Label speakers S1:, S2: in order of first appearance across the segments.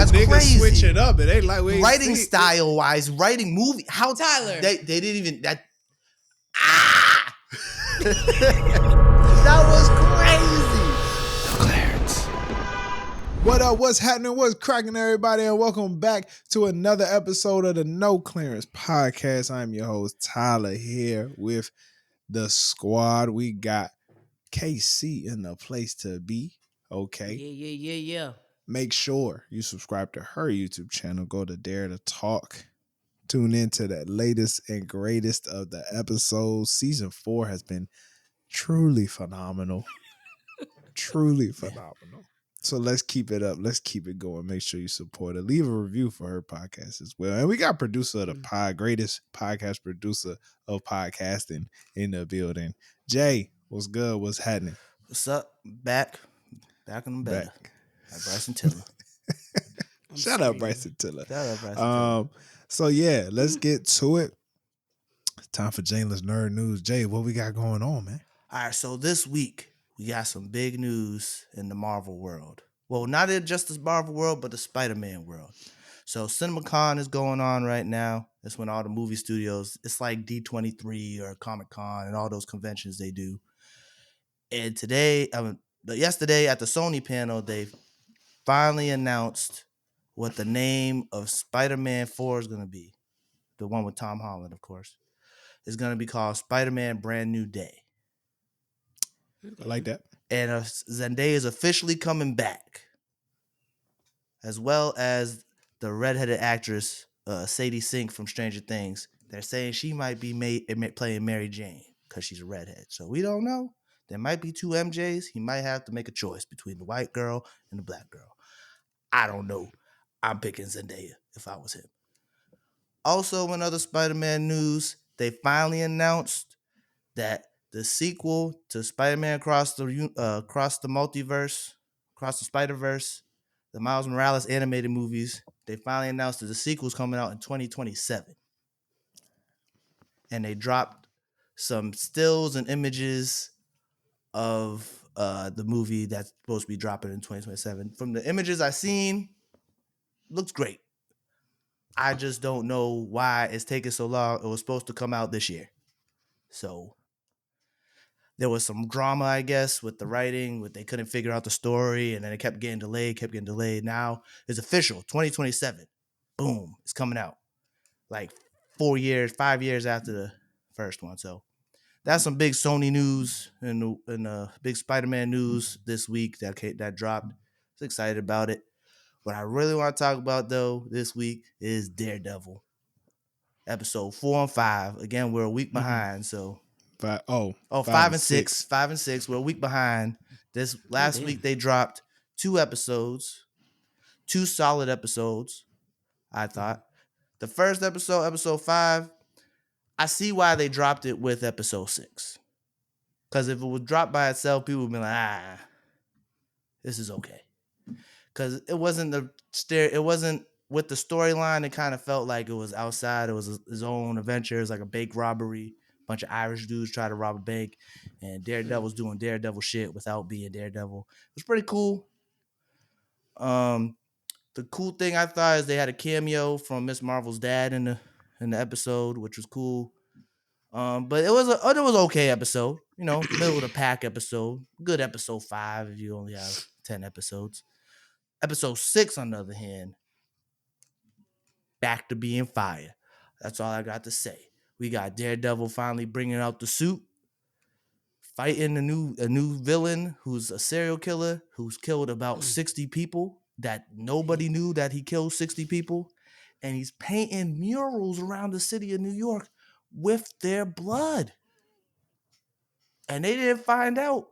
S1: That's
S2: niggas switch
S1: crazy.
S2: it up, and they like
S1: Writing style wise, writing movie. How
S3: Tyler?
S1: They didn't even that. Ah, that was crazy.
S2: Clarence. What up? What's happening? What's cracking, everybody? And welcome back to another episode of the No Clearance Podcast. I'm your host, Tyler, here with the squad. We got KC in the place to be. Okay.
S3: Yeah.
S2: Make sure you subscribe to her YouTube channel. Go to Dare to Talk. Tune into that latest and greatest of the episodes. Season 4 has been truly phenomenal. Truly phenomenal. So let's keep it up. Let's keep it going. Make sure you support her. Leave a review for her podcast as well. And we got producer of the pod, greatest podcast producer of podcasting in the building. Jay, what's good? What's happening?
S1: What's up? Back on the better. Like Bryson Tiller.
S2: Shout out Bryson Tiller.
S1: Shout out Bryson Tiller.
S2: So yeah, let's get to it. It's time for Jalen's Nerd News. Jay, what we got going on, man?
S1: All right, so this week we got some big news in the Marvel world. Well, not just the Marvel world, but the Spider-Man world. So CinemaCon is going on right now. That's when all the movie studios, it's like D23 or Comic-Con and all those conventions they do. And yesterday at the Sony panel, they finally announced what the name of Spider-Man 4 is going to be. The one with Tom Holland, of course. It's going to be called Spider-Man Brand New Day.
S2: I like that.
S1: And Zendaya is officially coming back, as well as the redheaded actress Sadie Sink from Stranger Things. They're saying she might be playing Mary Jane because she's a redhead. So we don't know. There might be two MJs. He might have to make a choice between the white girl and the black girl. I don't know. I'm picking Zendaya if I was him. Also, in other Spider-Man news, they finally announced that the sequel to Spider-Man Across the Multiverse, Across the Spider-Verse, the Miles Morales animated movies, they finally announced that the sequel's coming out in 2027. And they dropped some stills and images of the movie that's supposed to be dropping in 2027. From the images I've seen, looks great. I just don't know why it's taking so long. It was supposed to come out this year. So there was some drama, I guess, with the writing, they couldn't figure out the story, and then it kept getting delayed. Now it's official, 2027. Boom, it's coming out. Like 5 years after the first one. So that's some big Sony news and big Spider-Man news this week that dropped. I was excited about it. What I really want to talk about, though, this week is Daredevil. Episode 4 and 5. Again, we're a week behind, so...
S2: 5
S1: and 6. 5 and 6. We're a week behind. This last week they dropped 2 episodes. 2 solid episodes, I thought. The first episode 5, I see why they dropped it with episode 6. Because if it was dropped by itself, people would be like, this is okay. Because it wasn't with the storyline, it kind of felt like it was outside. It was his own adventure. It was like a bank robbery. Bunch of Irish dudes try to rob a bank, and Daredevil's doing Daredevil shit without being Daredevil. It was pretty cool. The cool thing I thought is they had a cameo from Miss Marvel's dad in the episode, which was cool. But it was an okay episode, middle of the pack episode. Good episode 5 if you only have 10 episodes. Episode 6, on the other hand, back to being fire. That's all I got to say. We got Daredevil finally bringing out the suit, fighting a new villain who's a serial killer who's killed about 60 people that nobody knew that he killed 60 people, and he's painting murals around the city of New York with their blood. And they didn't find out.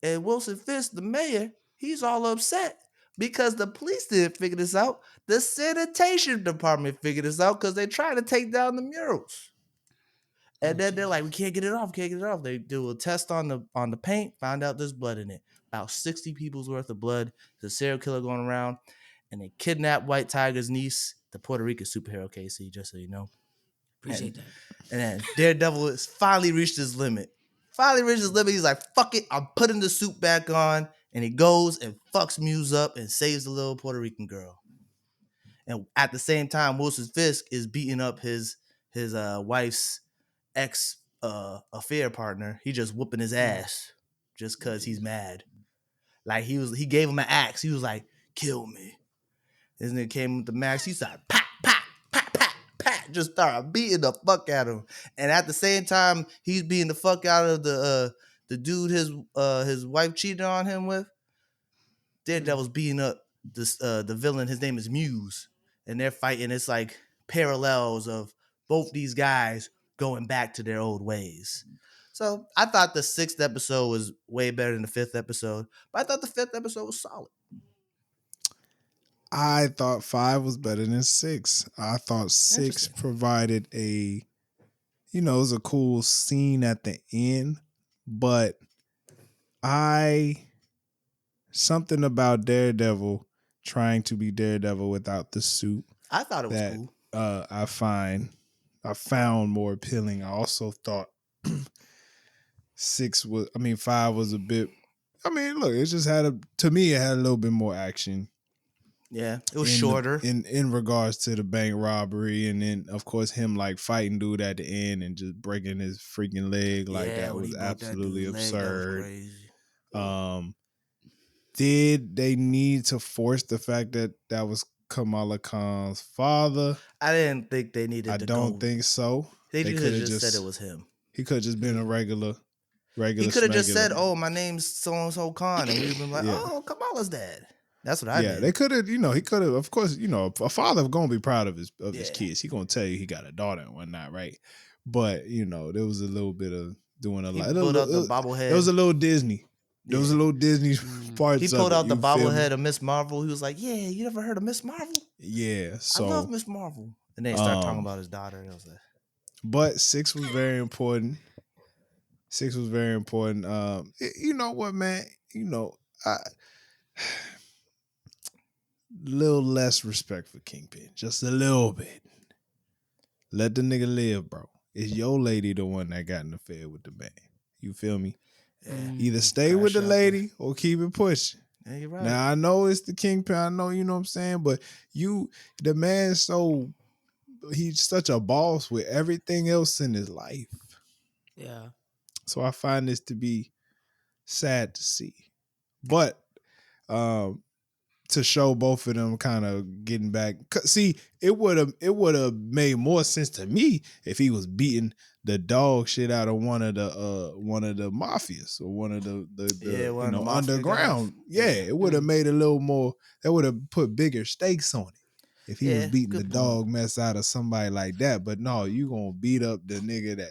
S1: And Wilson Fisk, the mayor, he's all upset because the police didn't figure this out. The sanitation department figured this out because they tried to take down the murals. And then they're like, we can't get it off. They do a test on the paint, found out there's blood in it. About 60 people's worth of blood. There's a serial killer going around. And they kidnapped White Tiger's niece, the Puerto Rican superhero, KC, just so you know.
S3: Appreciate that.
S1: And then Daredevil has finally reached his limit. He's like, fuck it, I'm putting the suit back on. And he goes and fucks Muse up and saves the little Puerto Rican girl. And at the same time, Wilson Fisk is beating up his wife's ex affair partner. He just whooping his ass just cause he's mad. Like he gave him an axe. He was like, "Kill me." This nigga came with the max. He started pat pat pat pat pat, just started beating the fuck out of him. And at the same time, he's beating the fuck out of the dude his wife cheated on him with. Daredevil's beating up this the villain. His name is Muse, and they're fighting. It's like parallels of both these guys going back to their old ways. So I thought the 6th episode was way better than the 5th episode, but I thought the 5th episode was solid.
S2: I thought 5 was better than 6. I thought 6 provided it was a cool scene at the end, but something about Daredevil trying to be Daredevil without the suit.
S1: I thought it was cool.
S2: I found more appealing. I also thought 5 was a bit. Look, it just to me it had a little bit more action.
S1: Yeah, it was shorter
S2: in regards to the bank robbery, and then of course him like fighting dude at the end and just breaking his freaking leg that was absolutely absurd.
S1: That was crazy.
S2: Did they need to force the fact that was Kamala Khan's father?
S1: I didn't think they needed.
S2: I don't think so.
S1: They could have just said it was him.
S2: He could have just been a regular.
S1: He could have just said, "Oh, my name's so and so Khan," and we'd have been like, "Oh, Kamala's dad." That's what I did.
S2: Yeah, they could have. He could have. Of course, a father gonna be proud of his kids. He gonna tell you he got a daughter and whatnot, right? But there was a little bit of doing a lot.
S1: He pulled out the bobblehead.
S2: It was a little Disney. There was a little Disney parts.
S1: He pulled out the bobblehead of Miss Marvel. He was like, "Yeah, you never heard of Miss Marvel?
S2: Yeah, so
S1: I love Miss Marvel." And then he started talking about his daughter. And I was like,
S2: but 6 was very important. 6 was very important. You know what, man? Little less respect for Kingpin, just a little bit. Let the nigga live, bro. It's your lady the one that got in the affair with the man. You feel me? Yeah. Either stay with the lady or keep it pushing.
S1: Yeah, you're right.
S2: Now I know it's the Kingpin. I know, you know what I'm saying, but the man, he's such a boss with everything else in his life.
S3: Yeah.
S2: So I find this to be sad to see, but to show both of them kind of getting back. See, it would have made more sense to me if he was beating the dog shit out of one of the mafias or one of the underground. Yeah, it would have made a little more. That would have put bigger stakes on it if he was beating the dog mess out of somebody like that. But no, you gonna beat up the nigga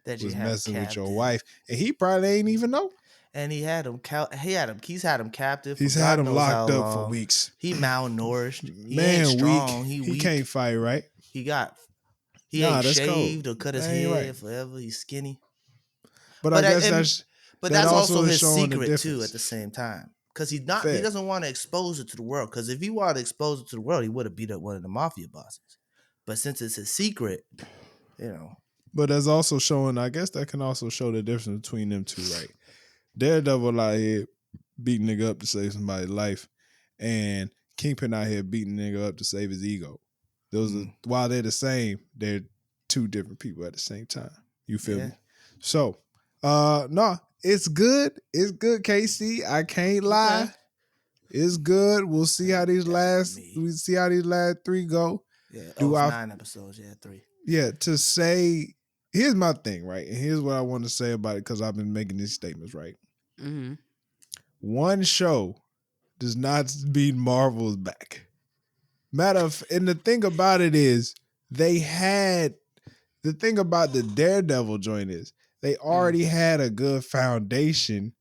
S2: that was messing with your wife, and he probably ain't even know.
S1: And he's had him captive.
S2: He's had him locked up for weeks.
S1: He malnourished. He
S2: ain't
S1: strong.
S2: He
S1: weak.
S2: Can't fight, right?
S1: He ain't shaved
S2: cold.
S1: or cut his hair forever. He's skinny.
S2: But I guess
S1: that's also his secret too. At the same time, because he's not. Fair. He doesn't want to expose it to the world. Because if he wanted to expose it to the world, he would have beat up one of the mafia bosses. But since it's his secret,
S2: But that's also showing. I guess that can also show the difference between them two, right? Daredevil out here beating nigga up to save somebody's life, and Kingpin out here beating nigga up to save his ego. Those are, while they're the same, they're two different people at the same time. You feel me? So, no, it's good. It's good, KC. I can't lie. Okay. It's good. We'll see how these last 3 go.
S1: Yeah, it was 9 episodes. Yeah, 3.
S2: Yeah, to say. Here's my thing, right? And here's what I want to say about it, because I've been making these statements, right?
S3: Mm-hmm.
S2: One show does not mean Marvel's back. And the thing about it is, the thing about the Daredevil joint is, they already had a good foundation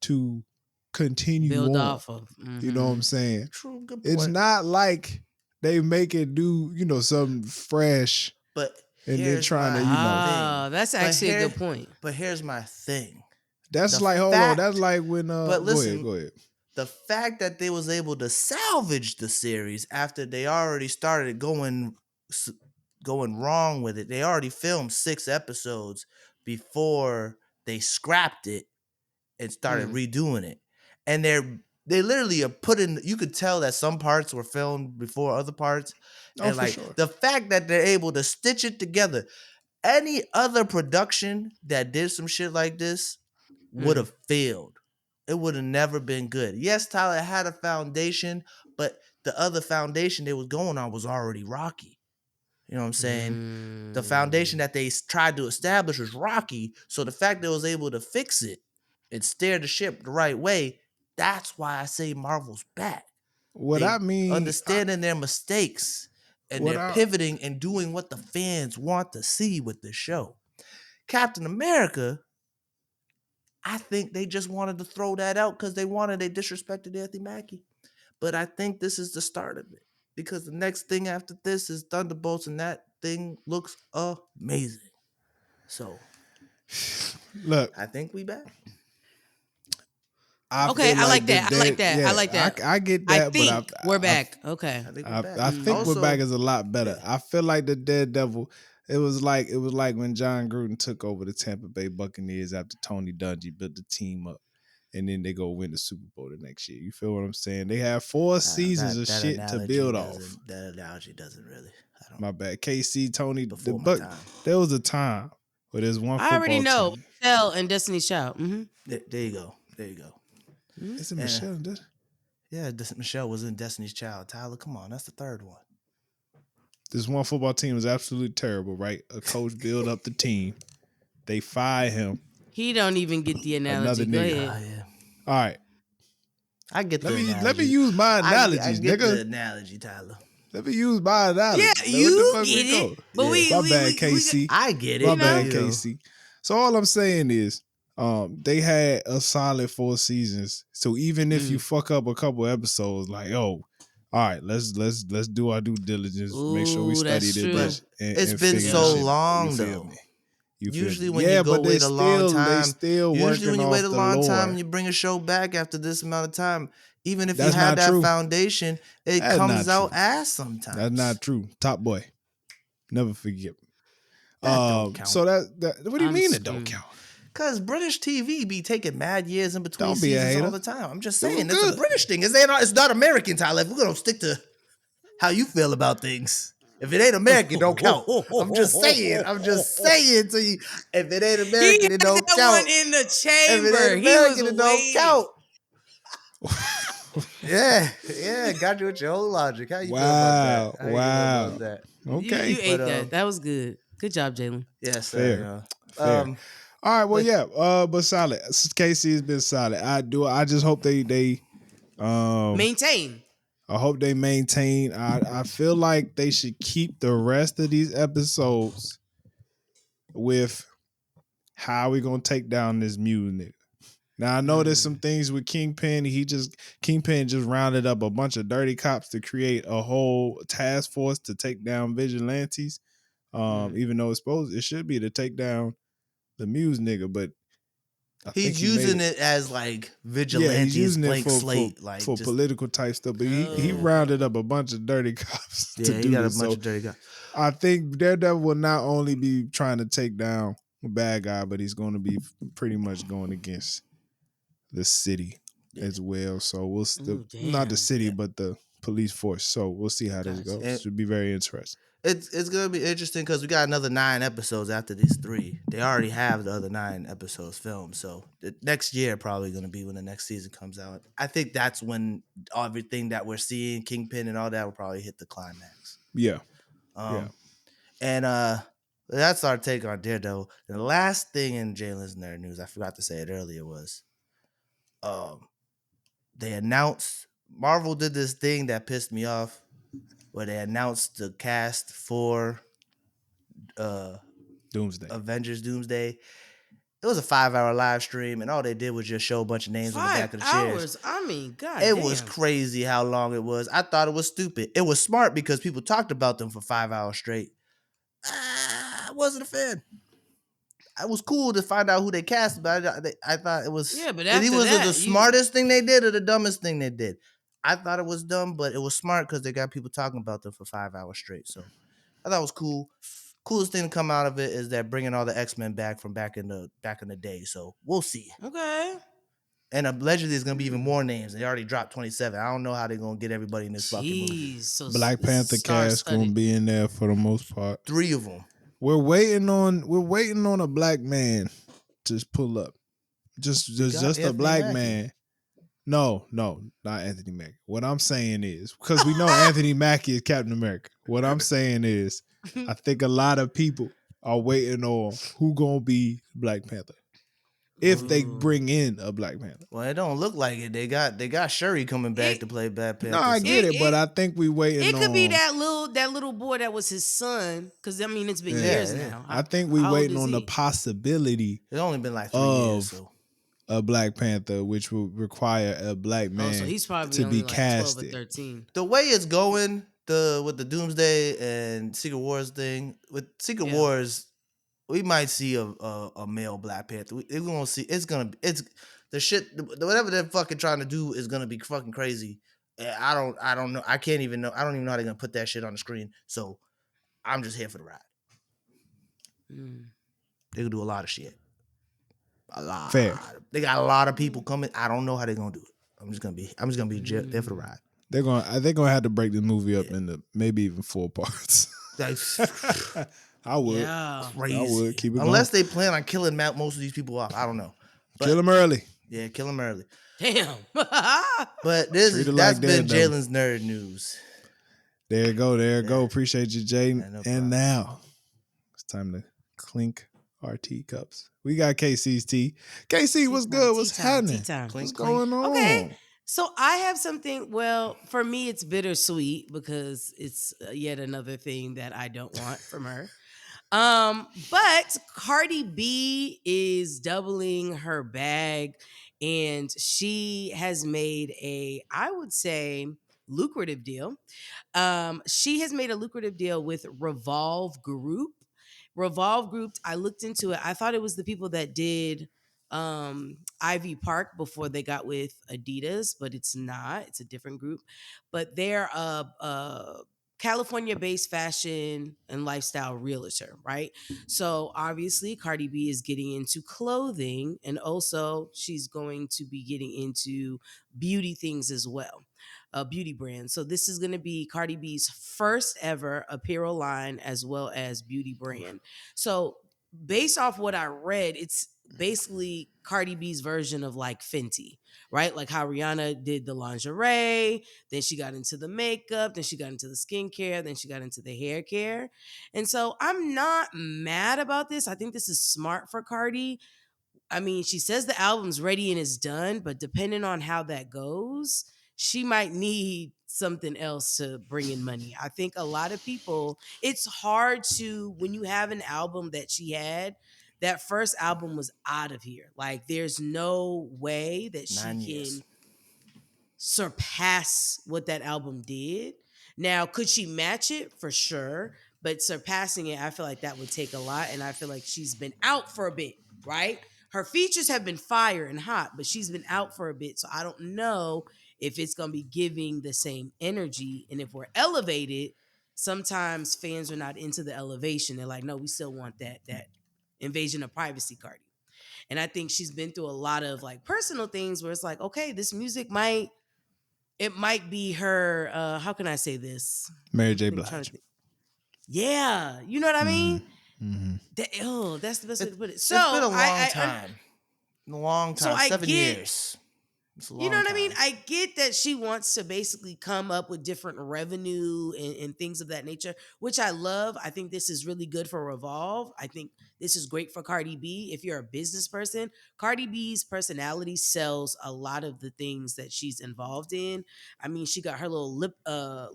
S2: to continue
S3: build
S2: on.
S3: Off of. Mm-hmm.
S2: You know what I'm saying?
S1: True, good point.
S2: It's not like they make it do, something fresh.
S1: But
S2: and they're trying to,
S3: that's actually a good point.
S1: But here's my thing.
S2: That's hold on. That's like when.
S1: But listen,
S2: go ahead.
S1: The fact that they was able to salvage the series after they already started going wrong with it. They already filmed 6 episodes before they scrapped it and started redoing it. And They literally are putting. You could tell that some parts were filmed before other parts,
S2: Oh,
S1: and
S2: for
S1: like
S2: sure.
S1: the fact that they're able to stitch it together. Any other production that did some shit like this would have failed. It would have never been good. Yes, Tyler had a foundation, but the other foundation they was going on was already rocky. You know what I'm saying? The foundation that they tried to establish was rocky. So the fact they was able to fix it and steer the ship the right way, that's why I say Marvel's back.
S2: What I
S1: They
S2: mean,
S1: understanding their mistakes and
S2: what
S1: they're
S2: I
S1: pivoting and doing what the fans want to see with the show. Captain America, I think they just wanted to throw that out because they disrespected Anthony Mackie. But I think this is the start of it because the next thing after this is Thunderbolts, and that thing looks amazing. So
S2: look.
S1: I think we back.
S2: I
S3: Okay,
S2: feel
S3: I
S2: like
S3: like
S2: the
S3: that. I like
S2: dead.
S3: that. I
S2: Yeah,
S3: like that.
S2: I get
S3: I
S2: that, but
S3: think we're back. Okay.
S1: I think we're back.
S2: I think we're back
S1: Also,
S2: is a lot better.
S1: yeah.
S2: I feel like the Daredevil. It was like when John Gruden took over the Tampa Bay Buccaneers after Tony Dungy built the team up, and then they go win the Super Bowl the next year. You feel what I'm saying? They have 4 seasons of shit to build off.
S1: That analogy doesn't really. I don't.
S2: My bad. KC, Tony, the
S1: Before my
S2: Buck.
S1: time.
S2: There was a time where there's one
S3: I already
S2: football
S3: know.
S2: team.
S3: Michelle and Destiny's Child. Mm-hmm.
S1: There you go. There you go.
S2: Is it
S1: And,
S2: Michelle?
S1: yeah, Michelle was in Destiny's Child. Tyler, come on, that's the third one.
S2: This one football team is absolutely terrible, right? A coach build up the team. They fire him.
S3: He don't even get the
S2: Another
S3: analogy. Go
S2: nigga.
S3: ahead.
S1: Yeah.
S2: All right.
S1: I get the analogy.
S2: Let me use my
S1: I
S2: analogies,
S1: get
S2: nigga.
S1: the analogy, Tyler.
S2: Let me use my analogy.
S3: Yeah,
S2: Man, what the
S3: you
S2: fuck
S3: get
S2: we
S3: it.
S2: go?
S3: But
S1: Yeah.
S2: My bad, KC.
S1: I get it.
S2: My
S3: you
S2: bad,
S3: know.
S2: KC. So all I'm saying is, they had a solid 4 seasons. So even if you fuck up a couple episodes, like, oh, all right, let's do our due diligence, make sure we
S3: Ooh,
S2: study
S3: that's
S2: this
S3: true.
S2: bitch
S1: It's
S2: and
S1: been
S2: figure
S1: so
S2: this shit out.
S1: long,
S2: You feel
S1: though.
S2: me? You feel
S1: Usually
S2: me?
S1: when
S2: Yeah,
S1: you go
S2: but
S1: wait a long time,
S2: they still
S1: usually when
S2: working
S1: you wait
S2: off
S1: a
S2: the
S1: long
S2: lore.
S1: time, you bring a show back after this amount of time. Even if you
S2: That's
S1: had
S2: not
S1: that
S2: true.
S1: foundation, it
S2: That's
S1: comes
S2: not
S1: out
S2: true.
S1: ass sometimes.
S2: That's not true. Top Boy. Never forget.
S1: That don't count.
S2: So that what do you
S3: I'm
S2: mean it
S3: screwed.
S2: don't count?
S1: Cause British TV be taking mad years in between
S2: Don't be a
S1: seasons all
S2: hater.
S1: the time. I'm just
S2: It was
S1: saying, it's a
S2: good.
S1: British thing. It's not American, Tyler. If we're gonna stick to how you feel about things, if it ain't American, don't count. I'm just saying. I'm just saying to you. If it ain't
S3: He
S1: American,
S3: had
S1: it don't
S3: that
S1: count.
S3: one in the
S1: If it
S3: chamber.
S1: ain't
S3: He was
S1: American, it don't
S3: waiting.
S1: count. Yeah, got you with your whole logic. How you feel about that? How you feel about that?
S2: Okay.
S3: You ate
S1: But,
S3: that. That was good. Good job, Jalen.
S1: Yes,
S2: Fair.
S1: sir.
S2: Fair. All right. Well,
S1: but-
S2: yeah. But solid. Casey has been solid. I just hope they
S3: Maintain.
S2: I hope they maintain. I feel like they should keep the rest of these episodes with how we gonna take down this Muse nigga. Now I know there's some things with Kingpin. Kingpin just rounded up a bunch of dirty cops to create a whole task force to take down vigilantes. Even though it should be to take down the Muse nigga, but I think
S1: he's
S2: he made
S1: using it as like
S2: Yeah,
S1: vigilantes,
S2: he's using it
S1: blank
S2: for
S1: slate, like
S2: for
S1: just,
S2: political type stuff. But he
S3: Oh.
S2: rounded up a bunch of dirty cops
S1: yeah,
S2: to
S1: he
S2: do
S1: got
S2: this.
S1: a bunch
S2: So
S1: of dirty guys.
S2: I think Daredevil will not only be trying to take down a bad guy, but he's going to be pretty much going against the city as well. So we'll
S3: Ooh,
S2: not the
S3: damn.
S2: city, but the police force. So we'll see how this
S3: Gotcha.
S2: goes. Should be very interesting.
S1: It's gonna be interesting because we got another 9 episodes after these 3. They already have the other 9 episodes filmed, so the next year probably gonna be when the next season comes out. I think that's when everything that we're seeing, Kingpin and all that, will probably hit the climax.
S2: Yeah.
S1: And that's our take on Daredevil. And the last thing in Jalen's nerd news, I forgot to say it earlier, was they announced Marvel did this thing that pissed me off, where they announced the cast for
S2: Doomsday.
S1: Avengers Doomsday. It was a 5-hour live stream, and all they did was just show a bunch of names on the back
S3: 5
S1: of the chairs.
S3: hours. I mean, god
S1: It
S3: damn.
S1: was crazy how long it was. I thought it was stupid. It was smart because people talked about them for 5 hours straight. I wasn't a fan. It was cool to find out who they cast, but I thought it was.
S3: Yeah, but
S1: it
S3: after
S1: was
S3: that,
S1: the smartest thing they did or the dumbest thing they did. I thought it was dumb, but it was smart because they got people talking about them for 5 hours straight. So I thought it was cool. Coolest thing to come out of it is that bringing all the X-Men back from back in the day. So we'll see.
S3: Okay.
S1: And allegedly, there's gonna be even more names. They already dropped 27. I don't know how they're gonna get everybody in this fucking movie.
S3: Jeez, so
S2: Black
S3: this is
S2: Panther cast gonna
S3: star-studded.
S2: be in there for the most part.
S1: 3 of them.
S2: We're waiting on a black man to pull up.
S1: We got
S2: Just a
S1: Anthony
S2: black
S1: Mackie.
S2: man. No, not Anthony Mackie. What I'm saying is, because we know Anthony Mackie is Captain America. What I'm saying is, I think a lot of people are waiting on who gonna be Black Panther. If they
S3: Ooh.
S2: bring in a Black Panther.
S1: Well, it don't look like it. They got Shuri coming back to play Black Panther.
S2: No, I
S1: so-
S2: get it, but I think we waiting
S3: It
S2: on.
S3: could be that little boy that was his son, because I mean it's been
S2: Yeah,
S3: years
S1: yeah.
S3: now.
S2: I think we
S3: How old
S2: waiting
S3: is
S2: on the
S3: he?
S2: possibility
S1: It's only been like 3 years. So
S2: a Black Panther, which will require a black man
S3: Oh, so he's probably
S2: to
S3: only
S2: be
S3: like 12 or
S2: casted.
S3: 13.
S1: the way it's going, with the Doomsday and Secret Wars thing, with Secret
S3: Yeah.
S1: Wars, we might see a male Black Panther. We're gonna see. It's the shit. Whatever they're fucking trying to do is gonna be fucking crazy. I don't know. I can't even know. I don't even know how they're gonna put that shit on the screen. So I'm just here for the ride.
S3: Mm.
S1: They can do a lot of shit. A lot.
S2: Fair.
S1: They got a lot of people coming. I don't know how they're gonna do it. I'm just gonna be there for the ride.
S2: They're gonna have to break the movie up into maybe even 4 parts.
S1: That's
S2: I would.
S3: Yeah.
S1: crazy.
S2: I would keep it
S1: Unless
S2: going.
S1: they plan on killing most of these people off. I don't know. But,
S2: Kill him early.
S1: Yeah, kill them early.
S3: Damn.
S1: But
S2: Treat it
S1: that's
S2: like
S1: been
S2: Daredevil.
S1: Jalen's nerd news.
S2: There you go. There you go.
S1: Yeah.
S2: Appreciate you, Jay.
S1: Yeah, no problem.
S2: And now it's time to clink our teacups. We got KC's tea. KC, what's good? What's happening?
S3: Tea time.
S2: What's
S1: Clink,
S2: going on?
S3: Okay. So I have something. Well, for me, it's bittersweet because it's yet another thing that I don't want from her. But Cardi B is doubling her bag, and she has made I would say, lucrative deal. She has made a lucrative deal with Revolve Group. Revolve Group, I looked into it. I thought it was the people that did Ivy Park before they got with Adidas, but it's not. It's a different group. But they're a California-based fashion and lifestyle realtor, right? So obviously, Cardi B is getting into clothing, and also she's going to be getting into beauty things as well. A beauty brand. So this is going to be Cardi B's first ever apparel line as well as beauty brand. So based off what I read, it's basically Cardi B's version of like Fenty, right? Like how Rihanna did the lingerie, then she got into the makeup, then she got into the skincare, then she got into the hair care. And so I'm not mad about this. I think this is smart for Cardi. I mean, she says the album's ready and it's done, but depending on how that goes, she might need something else to bring in money. I think a lot of people, it's hard to, when you have an album that she had, that first album was out of here. Like, there's no way that she
S1: 9
S3: can
S1: years.
S3: surpass what that album did. Now, could she match it? For sure. But surpassing it, I feel like that would take a lot. And I feel like she's been out for a bit, right? Her features have been fire and hot, but she's been out for a bit. So I don't know if it's going to be giving the same energy. And if we're elevated, sometimes fans are not into the elevation. They're like, no, we still want that invasion of privacy, Cardi. And I think she's been through a lot of like personal things where it's like, okay, this music might be her how can I say this?
S2: Mary J.
S3: I'm trying to
S2: Blige.
S3: think. Yeah, you know what I mean?
S2: Mm-hmm.
S3: That's the best way to put it. So
S1: It's been a long
S3: I
S1: time. A long
S3: So
S1: time.
S3: I
S1: 7
S3: get-
S1: years. It's a long
S3: you know what I mean?
S1: time.
S3: I get that she wants to basically come up with different revenue and things of that nature, which I love. I think this is really good for Revolve. I think this is great for Cardi B. If you're a business person, Cardi B's personality sells a lot of the things that she's involved in. I mean, she got her little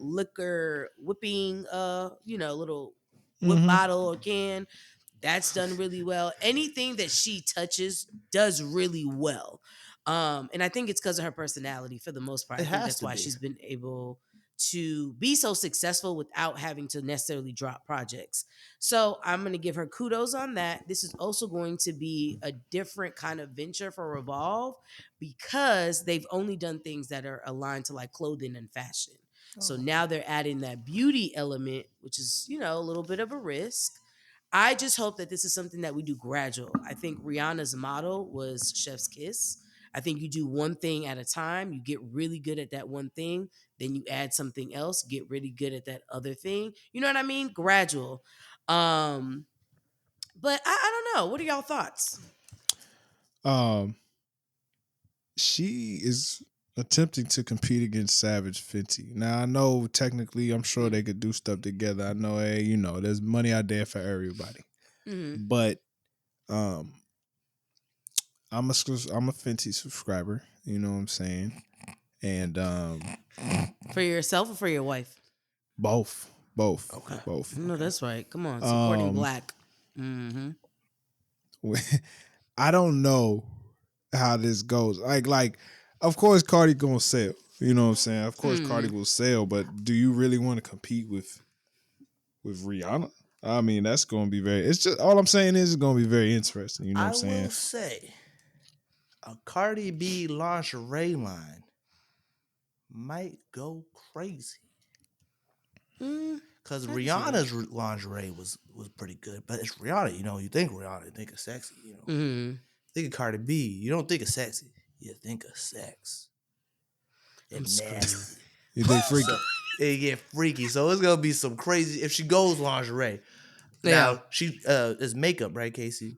S3: liquor whipping, little whip
S2: Mhm.
S3: bottle or can. That's done really well. Anything that she touches does really well. And I think it's because of her personality for the most part.
S1: It
S3: I think
S1: has
S3: that's
S1: to
S3: why
S1: be.
S3: she's been able to be so successful without having to necessarily drop projects. So I'm going to give her kudos on that. This is also going to be a different kind of venture for Revolve because they've only done things that are aligned to like clothing and fashion. So
S1: Oh.
S3: now they're adding that beauty element, which is, a little bit of a risk. I just hope that this is something that we do gradual. I think Rihanna's model was Chef's Kiss. I think you do one thing at a time. You get really good at that one thing, then you add something else, get really good at that other thing. You know what I mean? Gradual. But I don't know. What are y'all thoughts?
S2: Um, she is attempting to compete against Savage Fenty. Now I know technically, I'm sure they could do stuff together. I know, hey, there's money out there for everybody.
S3: Mm-hmm.
S2: But um, I'm a Fenty subscriber. You know what I'm saying? And
S3: For yourself or for your wife?
S2: both,
S1: Okay.
S2: both.
S3: No, that's right. Come on, supporting
S2: Um,
S3: black. Mm-hmm.
S2: I don't know how this goes. Like, of course, Cardi gonna sell. You know what I'm saying? Of course, Cardi will sell. But do you really want to compete with Rihanna? I mean, that's gonna be very. It's just all I'm saying is it's gonna be very interesting. You know what
S1: I
S2: I'm saying?
S1: will say a Cardi B lingerie line might go crazy. Because
S3: I can see that.
S1: Rihanna's lingerie was pretty good, but it's Rihanna. You think Rihanna, you think of sexy.
S3: Mm-hmm.
S1: Think of Cardi B, you don't think of sexy. You think of sex
S3: I'm
S1: and
S3: screaming.
S1: nasty.
S2: You think freaky?
S1: So it get freaky. So it's gonna be some crazy if she goes lingerie.
S3: Yeah.
S1: Now she is makeup, right, Casey?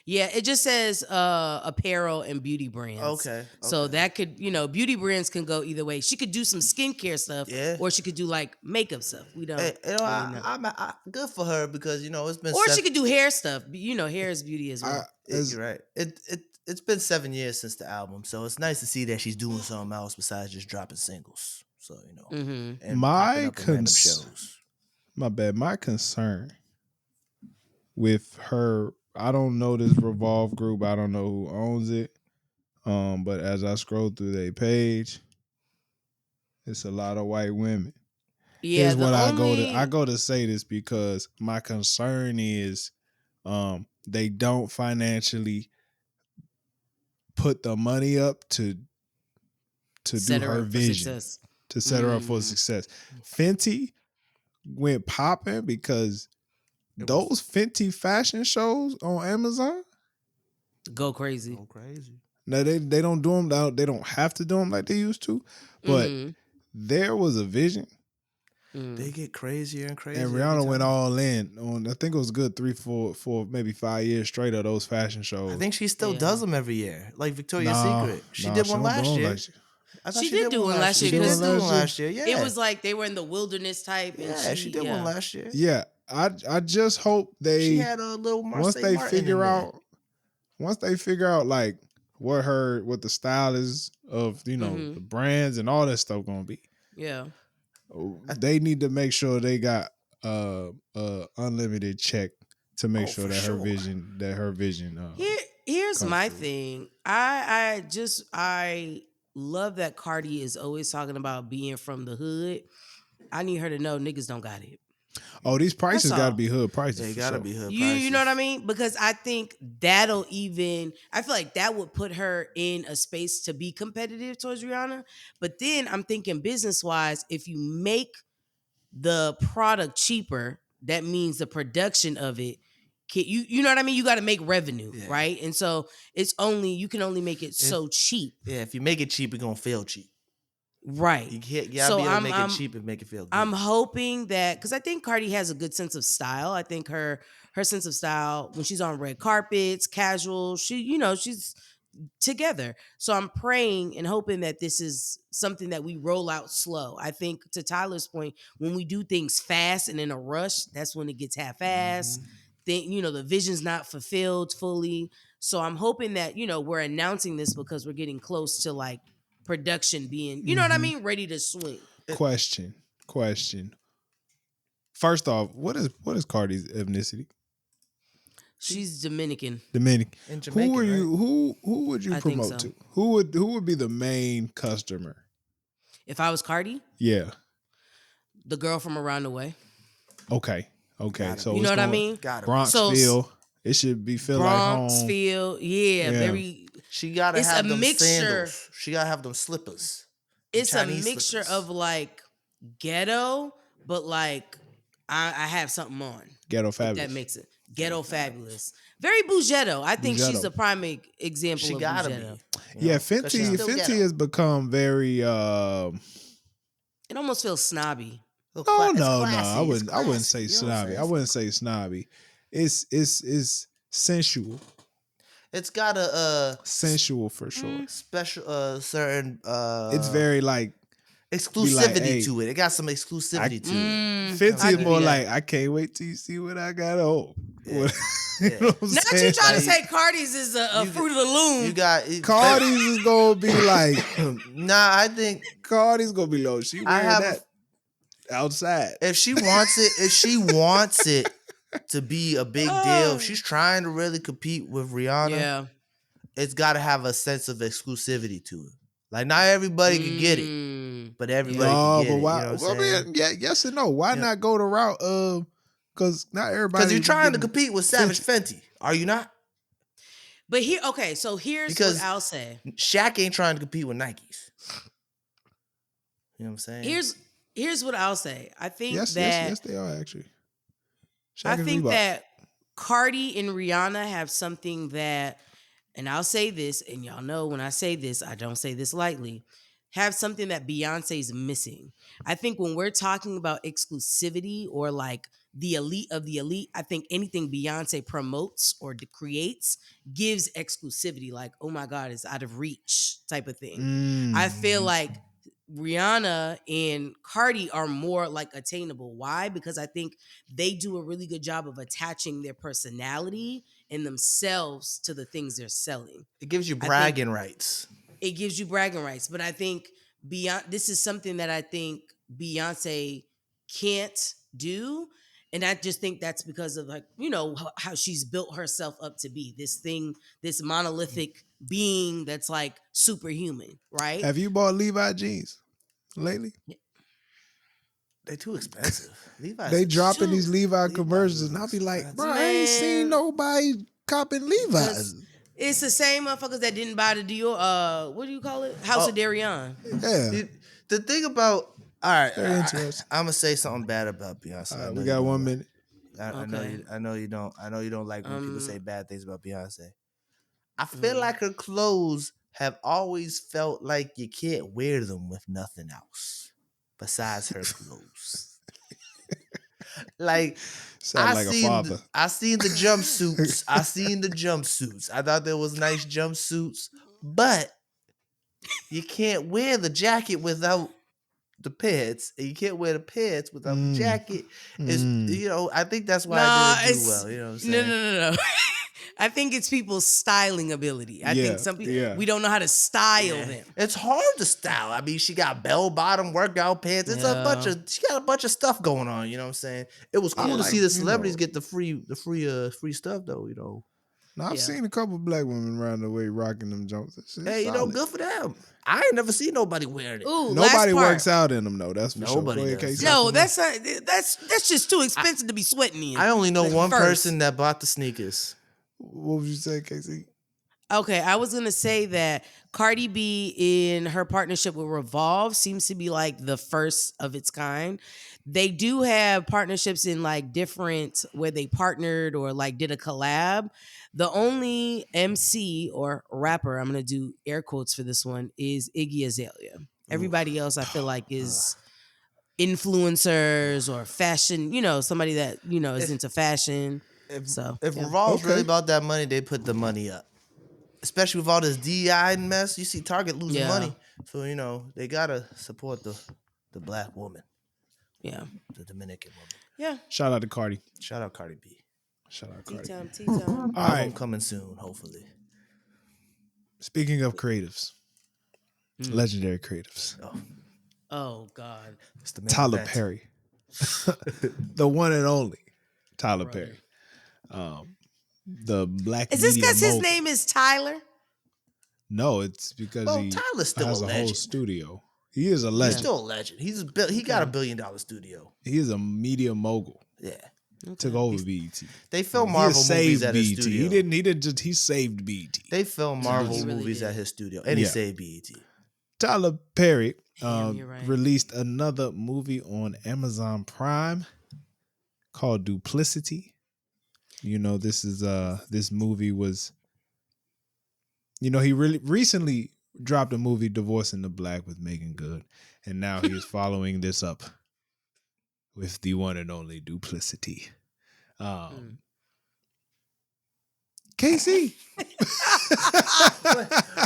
S3: Yeah, it just says apparel and beauty brands.
S1: Okay.
S3: So that could, beauty brands can go either way. She could do some skincare stuff
S1: Yeah.
S3: or she could do like makeup stuff. We don't
S1: Hey,
S3: really know.
S1: I good for her because it's been
S3: Or she could do hair stuff. Hair is beauty as
S2: I
S3: well.
S2: as
S1: you're right. It's been 7 years since the album, so it's nice to see that she's doing something else besides just dropping singles. So
S3: Mm-hmm.
S1: and popping
S2: my
S1: up in random
S2: cons
S1: shows.
S2: my bad. My concern with her, I don't know this Revolve group. I don't know who owns it. But as I scroll through their page, it's a lot of white women.
S3: Yeah,
S2: Here's
S3: the
S2: what I
S3: only
S2: go to say this because my concern is they don't financially put the money up to do
S3: set her
S2: her
S3: up for
S2: vision,
S3: success.
S2: to set her up for success. Fenty went popping because
S1: It was
S2: those Fenty fashion shows on Amazon.
S3: Go crazy.
S1: so crazy.
S2: Now they don't do them. They don't have to do them like they used to, but
S3: Mm-hmm.
S2: there was a vision,
S1: They get crazier and
S2: and
S1: crazier every
S2: Rihanna went
S1: time.
S2: all in on. I think it was good 4 maybe 5 years straight of those fashion shows.
S1: I think she still
S3: Yeah.
S1: does them every year, like Victoria's
S2: Nah,
S1: Secret. She
S2: nah,
S1: did
S2: she
S1: one
S2: don't do
S1: last
S2: them
S1: year.
S2: like
S1: I thought
S3: She
S1: she
S3: did
S1: did
S3: do
S1: one
S3: one
S1: last
S3: last
S1: year.
S3: year
S1: She did
S3: because
S1: do one
S2: last year.
S1: last year. Yeah,
S3: it was like they were in the wilderness type, and
S1: yeah, she did one last year.
S2: Yeah, I just hope
S1: She
S2: they
S1: had a little
S2: once
S1: Marseille
S2: they
S1: Martin in
S2: figure
S1: there.
S2: out like what the style is of the brands and all that stuff gonna be.
S3: Yeah.
S2: They need to make sure they got unlimited check to make
S1: Oh,
S2: sure
S1: for
S2: that her
S1: sure.
S2: vision
S3: Here's
S2: comes
S3: my
S2: through.
S3: thing. I love that Cardi is always talking about being from the hood. I need her to know niggas don't got it.
S2: Oh, these prices
S3: That's
S2: got to
S3: all.
S2: be hood prices
S1: They
S2: for
S1: gotta
S2: sure.
S1: be hood
S3: You know what I
S1: prices.
S3: mean? Because I think I feel like that would put her in a space to be competitive towards Rihanna. But then I'm thinking business wise, if you make the product cheaper, that means the production of it you know what I mean? You got to make revenue,
S1: Yeah.
S3: right? And so you can only make it so cheap.
S1: Yeah, if you make it cheap, it's gonna feel cheap.
S3: Right.
S1: You gotta
S3: So
S1: be able to make it cheap and make it feel good.
S3: I'm hoping that because I think Cardi has a good sense of style. I think her sense of style when she's on red carpets, casual, she's together. So I'm praying and hoping that this is something that we roll out slow. I think to Tyler's point, when we do things fast and in a rush, that's when it gets half-assed. The vision's not fulfilled fully. So I'm hoping that, we're announcing this because we're getting close to like production being, you know what I mean, ready to swing.
S2: Question. First off, what is Cardi's ethnicity?
S3: She's Dominican.
S2: Dominican.
S1: In
S2: Who are
S1: Jamaican,
S2: you?
S1: right?
S2: Who would you
S3: I think
S2: promote
S3: so.
S2: to? Who would be the main customer?
S3: If I was Cardi,
S2: Yeah.
S3: the girl from around the way.
S2: Okay.
S1: Gotta
S2: So
S3: You
S1: be.
S3: know
S2: it's
S3: what I
S2: going
S3: mean?
S1: Gotta be.
S3: So
S2: Bronxville. It should be feel like home.
S3: Bronxville, yeah,
S2: Yeah.
S3: very.
S1: She gotta
S3: It's a
S1: have them
S3: mixture.
S1: sandals. She gotta have them slippers.
S3: It's a
S1: Chinese
S3: mixture
S1: slippers.
S3: of like ghetto, but like I have something on.
S2: Ghetto
S3: If that
S2: fabulous.
S3: makes it Ghetto Fabulous. Very Bougetto. I think she's
S2: Bougetto.
S3: a prime example
S1: She
S3: of
S1: gotta
S3: Bougetto.
S1: be.
S2: Yeah,
S1: 'Cause she's
S2: Fenty
S1: still
S2: Fenty
S1: ghetto.
S2: has become very
S3: It almost feels snobby.
S2: no,
S1: It's
S2: no, no.
S1: classy.
S2: I wouldn't
S1: It's
S2: say
S1: classy, you know what I'm
S2: snobby.
S1: saying?
S2: I wouldn't say snobby. It's sensual.
S1: It's got a
S2: Sensual for sure.
S1: special certain
S2: It's very like
S1: exclusivity
S2: hey,
S1: to it. It got some exclusivity to it.
S2: Fenty
S3: I'll
S2: is
S3: give
S2: more
S3: you that.
S2: like I can't wait till you see what I got on.
S1: Yeah.
S2: You know what I'm
S3: Not
S2: saying?
S3: you trying to
S1: Like,
S3: say Cardi's is a
S1: you
S3: fruit of the loom.
S1: You got
S2: Cardi's is gonna be like
S1: Nah, I think
S2: Cardi's gonna be low. She
S1: I
S2: wearing
S1: have
S2: that outside.
S1: if she wants it to be a big deal, if she's trying to really compete with Rihanna,
S3: yeah.
S1: it's got to have a sense of exclusivity to it. Like not everybody can get it,
S3: Mm.
S1: but everybody
S2: No,
S1: can get
S2: but
S1: it.
S2: why?
S1: You know what
S2: Well,
S1: I'm
S2: I
S1: saying?
S2: mean, yeah, yes and no. Why
S1: Yeah.
S2: not go the route of? Because not everybody.
S1: Because you're trying to
S2: getting
S1: compete with Savage Fenty, are you not?
S3: But here, okay, so here's
S1: Because
S3: what I'll say.
S1: Shaq ain't trying to compete with Nikes. You know what I'm saying?
S3: Here's what I'll say. I think
S2: Yes,
S3: that
S2: yes, they are actually. Shaq
S3: I
S2: and
S3: think
S2: Reebok.
S3: that Cardi and Rihanna have something that, and I'll say this, and y'all know when I say this, I don't say this lightly, have something that Beyonce's missing. I think when we're talking about exclusivity or like the elite of the elite, I think anything Beyonce promotes or creates gives exclusivity, like, oh my God, it's out of reach type of thing. I feel like Rihanna and Cardi are more like attainable. Why? Because I think they do a really good job of attaching their personality and themselves to the things they're selling.
S1: It gives you
S3: I think-
S1: bragging rights.
S3: It gives you bragging rights, but I think this is something that I think Beyonce can't do, and I just think that's because of, like, you know, how she's built herself up to be this thing, this monolithic being that's like superhuman, right?
S2: Have you bought Levi jeans lately?
S1: They too expensive. Levi's
S2: They dropping these Levi
S1: Levi's
S2: commercials,
S1: is
S2: and I'll be like,
S1: expensive.
S2: bro, I ain't seen
S3: Man.
S2: nobody copping Levi's.
S3: Because it's the same motherfuckers that didn't buy the Dior, what do you call it? House of Darion.
S2: Yeah,
S1: The thing about all right,
S2: very interesting.
S1: I'm gonna say something bad about Beyonce.
S2: All
S1: I
S2: right,
S1: know
S2: we
S1: you
S2: got
S1: don't
S2: 1
S1: like-
S2: minute.
S3: Okay.
S1: I know you don't. I know you don't like when people say bad things about Beyonce. I
S3: Mm.
S1: feel like her clothes have always felt like you can't wear them with nothing else besides her clothes. Like
S2: Sound like a father.
S1: I seen the jumpsuits. I thought there was nice jumpsuits, but you can't wear the jacket without the pants, and you can't wear the pants without the jacket. Is you know, I think that's why I didn't do well. You know what I'm saying?
S3: No. I think it's people's styling ability. I
S2: Yeah,
S3: think some people
S2: yeah.
S3: we don't know how to style them.
S1: It's hard to style. I mean, she got bell bottom workout pants. It's a bunch of she got a bunch of stuff going on. You know what I'm saying? It was cool to
S2: like,
S1: see the
S2: you
S1: celebrities
S2: know.
S1: get the free stuff though. You know,
S2: Now, I've
S3: Yeah.
S2: seen a couple black women around the way rocking them jumps. That shit's
S1: hey, you know,
S2: solid.
S1: good for them. I ain't never seen nobody wearing it.
S3: Ooh,
S2: Nobody
S3: last part.
S2: works out in them though. That's for
S1: Nobody
S2: sure. Go ahead,
S1: does.
S2: Casey.
S3: No, that's not. That's just too expensive to be sweating in.
S1: I only know
S3: Like,
S1: one
S3: first.
S1: person that bought the sneakers.
S2: What would you say, Casey?
S3: Okay, I was gonna say that Cardi B in her partnership with Revolve seems to be like the first of its kind. They do have partnerships in like different where they partnered or like did a collab. The only MC or rapper, I'm gonna do air quotes for this one, is Iggy Azalea. Everybody else I feel like is influencers or fashion, you know, somebody that, you know, is into fashion.
S1: If
S3: So,
S1: if
S3: yeah.
S1: Revolve's really
S2: Okay.
S1: about that money, they put the money up. Especially with all this DI mess, you see Target losing
S3: Yeah.
S1: money. So, you know, they gotta support the black woman,
S3: Yeah.
S1: the Dominican woman.
S3: Yeah.
S2: Shout out to Cardi.
S1: Shout out Cardi B.
S2: Shout out
S3: Tea
S2: Cardi.
S3: time, tea time.
S2: All
S1: Album
S2: right.
S1: coming soon, hopefully.
S2: Speaking of creatives, legendary creatives,
S3: Oh God.
S1: It's the main
S2: Tyler
S1: event.
S2: Perry, the one and only Tyler
S3: Brother.
S2: Perry, the black.
S3: Is this
S2: media
S3: because his
S2: mogul.
S3: name is Tyler?
S2: No, it's because
S1: Well,
S2: he
S1: Tyler's still
S2: has
S1: a
S2: a whole
S1: legend.
S2: studio. He is a
S1: He's
S2: legend.
S1: still a legend. He got a $1 billion studio.
S2: He is a media mogul.
S1: Yeah.
S2: Took over BET.
S1: They film
S2: He
S1: Marvel
S2: has
S1: movies
S2: saved
S1: at his
S2: BET.
S1: studio.
S2: He didn't just he saved BET.
S1: They film Marvel
S3: He really
S1: movies
S3: did.
S1: at his studio. And he
S2: Yeah.
S1: saved BET.
S2: Tyler Perry
S3: Damn, you're right.
S2: released another movie on Amazon Prime called Duplicity. You know, this movie was, you know, he really recently dropped a movie, Divorcing the Black, with Megan Good, and now he is following this up with the one and only Duplicity.
S3: Mm.
S2: KC.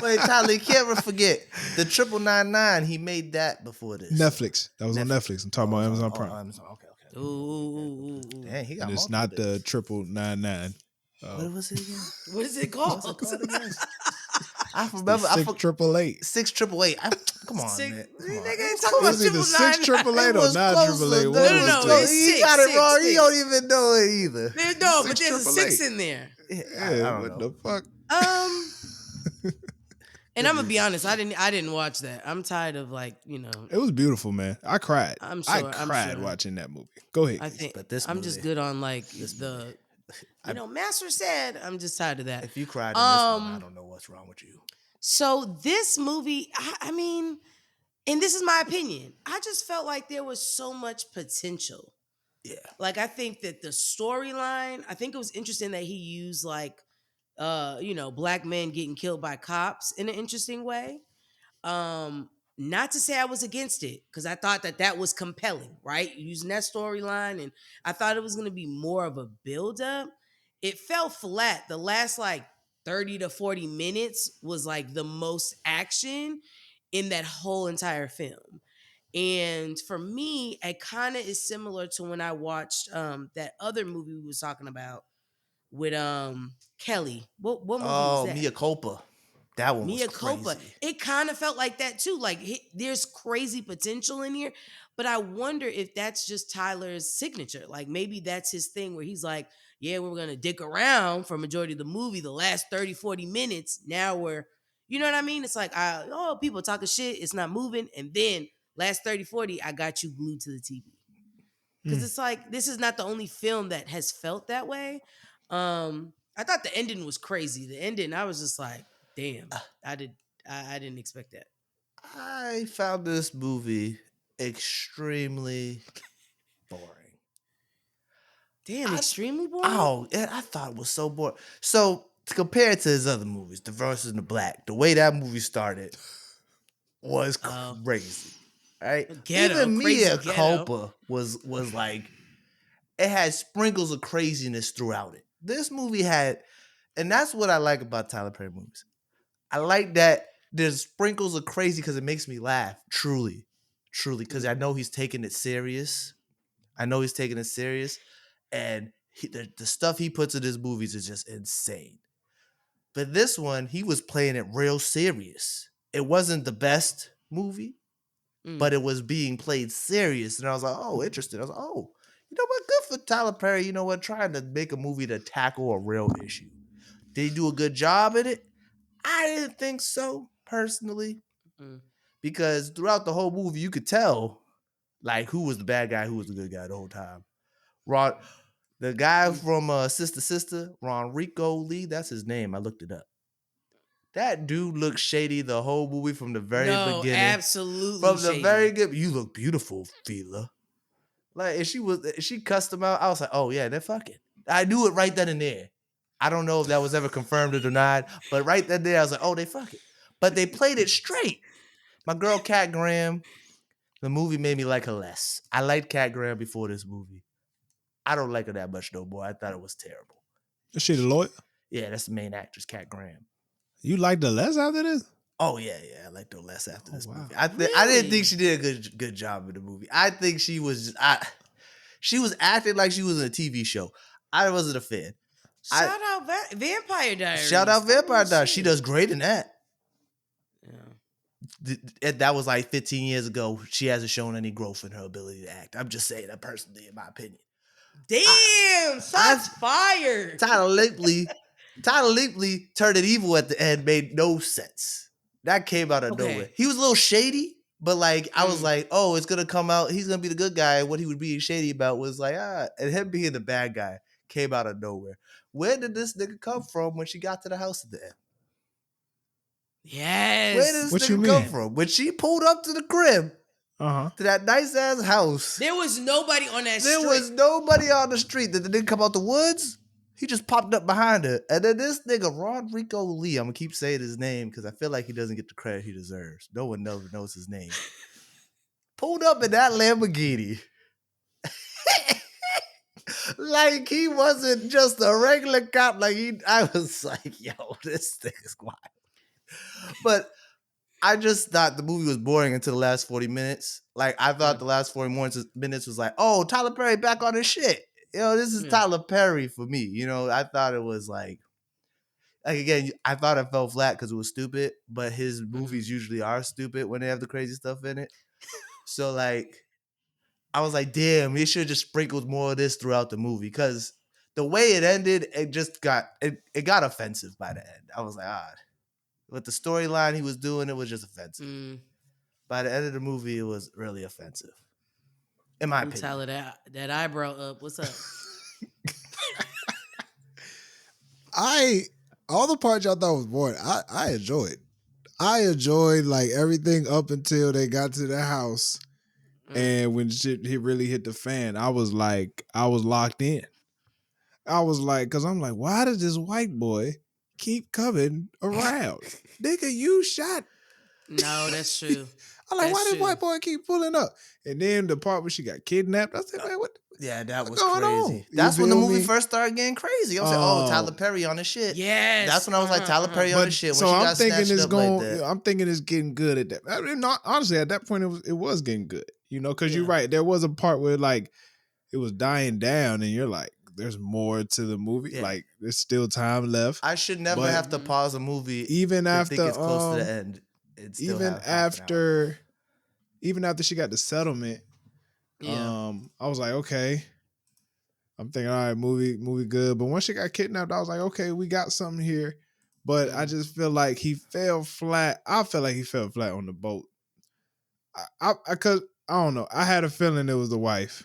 S1: Wait, Tyler, you can't ever forget the 999. He made that before this.
S2: Netflix. That was on Netflix. I'm talking about Amazon Prime.
S1: Amazon. Okay.
S3: Ooh, ooh, ooh, ooh.
S1: Dang, he got
S2: And it's
S1: multiple
S2: not the
S1: discs.
S2: 999.
S1: What was it again?
S3: What is it called?
S1: What's it called again? I
S2: It's
S1: remember.
S2: the 688.
S1: 6888. Come on,
S3: Six,
S1: man. Come on.
S3: nigga
S1: It
S3: ain't
S1: was
S3: talking
S1: close.
S3: about
S2: Is it the
S3: 999.
S2: 688 or 988?
S1: No,
S2: One of
S3: no,
S2: the
S3: no,
S2: two.
S3: it's
S1: he
S3: six,
S1: got it
S3: six,
S1: wrong.
S3: six.
S1: He don't even know it either.
S3: No, but there's a
S2: 688.
S3: 6 in there.
S1: I
S2: Yeah,
S1: don't
S2: what
S1: know.
S2: the fuck?
S3: And I'm gonna be honest, I didn't watch that. I'm tired of
S2: It was beautiful, man. I cried.
S3: I'm
S2: I
S3: sure- I'm
S2: cried
S3: sure.
S2: watching that movie. Go ahead.
S3: I
S2: Casey.
S3: think
S1: But this
S3: I'm just
S1: movie-
S3: good on
S1: this
S3: the
S1: movie.
S3: Master said I'm just tired of that.
S1: If you cried in this one, I don't know what's wrong with you.
S3: So this movie, I mean, and this is my opinion, I just felt like there was so much potential.
S1: Yeah.
S3: Like I think that the storyline, I think it was interesting that he used black men getting killed by cops in an interesting way. Not to say I was against it, because I thought that was compelling, right? Using that storyline, and I thought it was going to be more of a build-up. It fell flat. The last 30 to 40 minutes was like the most action in that whole entire film. And for me, it kind of is similar to when I watched that other movie we was talking about with Kelly. What movie was
S1: Oh,
S3: that?
S1: Mia Culpa. That one was
S3: Mia
S1: crazy.
S3: Culpa. It kind of felt like that too. Like there's crazy potential in here, but I wonder if that's just Tyler's signature. Like maybe that's his thing where he's like, yeah, we're going to dick around for majority of the movie, the last 30, 40 minutes. Now we're, you know what I mean? It's like, people talking shit, it's not moving. And then last 30, 40, I got you glued to the TV. Because it's like, this is not the only film that has felt that way. I thought the ending was crazy. The ending, I was just like, damn, I didn't expect that.
S1: I found this movie extremely boring.
S3: Damn, extremely boring.
S1: Oh, I thought it was so boring. So compared to his other movies, The Versus and the Black, the way that movie started was crazy. Right?
S3: Ghetto,
S1: Even
S3: crazy
S1: Mia
S3: ghetto.
S1: Culpa was like, it had sprinkles of craziness throughout it. This movie had, and that's what I like about Tyler Perry movies. I like that there's sprinkles of crazy because it makes me laugh, truly, because I know he's taking it serious. And the stuff he puts in his movies is just insane. But this one, he was playing it real serious. It wasn't the best movie, but it was being played serious. And I was like, oh, interesting. I was like, oh, you know what? Good for Tyler Perry. You know what? Trying to make a movie to tackle a real issue. Did he do a good job at it? I didn't think so, personally. Because throughout the whole movie, you could tell who was the bad guy, who was the good guy the whole time. The guy from Sister, Ronrico Lee, that's his name. I looked it up. That dude looked shady the whole movie from the very beginning.
S3: Absolutely
S1: From the
S3: shady.
S1: very good, you look beautiful, Fila. If she cussed him out, I was like, oh yeah, they're fucking. I knew it right then and there. I don't know if that was ever confirmed or denied, but right then and there, I was like, oh, they fucking. But they played it straight. My girl Kat Graham, the movie made me like her less. I liked Kat Graham before this movie. I don't like her that much no more. I thought it was terrible.
S2: Is she the lawyer?
S1: Yeah, that's the main actress, Kat Graham.
S2: You liked her less after this?
S1: Oh yeah, I liked her less after this
S2: wow.
S1: movie. I didn't think she did a good job in the movie. I think she was she was acting like she was in a TV show. I wasn't a fan.
S3: Shout out Vampire Diaries.
S1: Shout out Vampire Diaries. She does great in that.
S3: Yeah.
S1: That was like 15 years ago. She hasn't shown any growth in her ability to act. I'm just saying that personally, in my opinion.
S3: Damn, shots fired.
S1: Tyler Leapley turned it evil at the end, made no sense. That came out of nowhere. He was a little shady, but I was like, oh, it's gonna come out. He's gonna be the good guy. And what he was being shady about was and him being the bad guy came out of nowhere. Where did this nigga come from when she got to the house at the end?
S3: Yes.
S1: Where did this nigga come from? When she pulled up to the crib, to that nice ass house,
S3: there was nobody on that street.
S1: There was nobody on the street. Did the nigga come out the woods? He just popped up behind her. And then this nigga, Rodrigo Lee, I'm going to keep saying his name because I feel like he doesn't get the credit he deserves. No one knows his name. Pulled up in that Lamborghini. Like he wasn't just a regular cop. I was like, yo, this thing is wild. But I just thought the movie was boring until the last 40 minutes. Like I thought the last 40 minutes was like, oh, Tyler Perry back on his shit. This is Tyler Perry for me. I thought it was like again, I thought it fell flat because it was stupid, but his movies usually are stupid when they have the crazy stuff in it. So like I was like, damn, he should have just sprinkled more of this throughout the movie because the way it ended, it just got it got offensive by the end. I was like, with the storyline he was doing, it was just offensive. By the end of the movie, it was really offensive, in my opinion.
S3: Tyler, that eyebrow up. What's up?
S2: All the parts y'all thought was boring, I enjoyed. I enjoyed like everything up until they got to the house. And when shit really hit the fan, I was locked in. I was like, because I'm like, why does this white boy keep coming around? Nigga, you shot.
S3: No, that's true.
S2: I'm like, why does white boy keep pulling up? And then the part where she got kidnapped, I said, man, what?
S1: Yeah, that was
S2: going
S1: crazy.
S2: on?
S1: That's when the movie first started getting crazy. I was like, Tyler Perry on the shit.
S3: Yes.
S1: That's when I was like, Tyler Perry on the shit. When
S2: so
S1: she
S2: I'm
S1: got
S2: thinking
S1: snatched
S2: it's
S1: up like that.
S2: I'm thinking it's getting good at that. I mean, honestly, at that point, it was getting good. Because you're right. There was a part where like it was dying down, and you're like, there's more to the movie. Yeah. Like there's still time left.
S1: I should never have to pause a movie
S2: even after
S1: think it's close to the end.
S2: Even after she got the settlement, I was like, okay. I'm thinking, all right, movie good. But once she got kidnapped, I was like, okay, we got something here. But I just feel like he fell flat. I felt like he fell flat on the boat. Cause I don't know. I had a feeling it was the wife.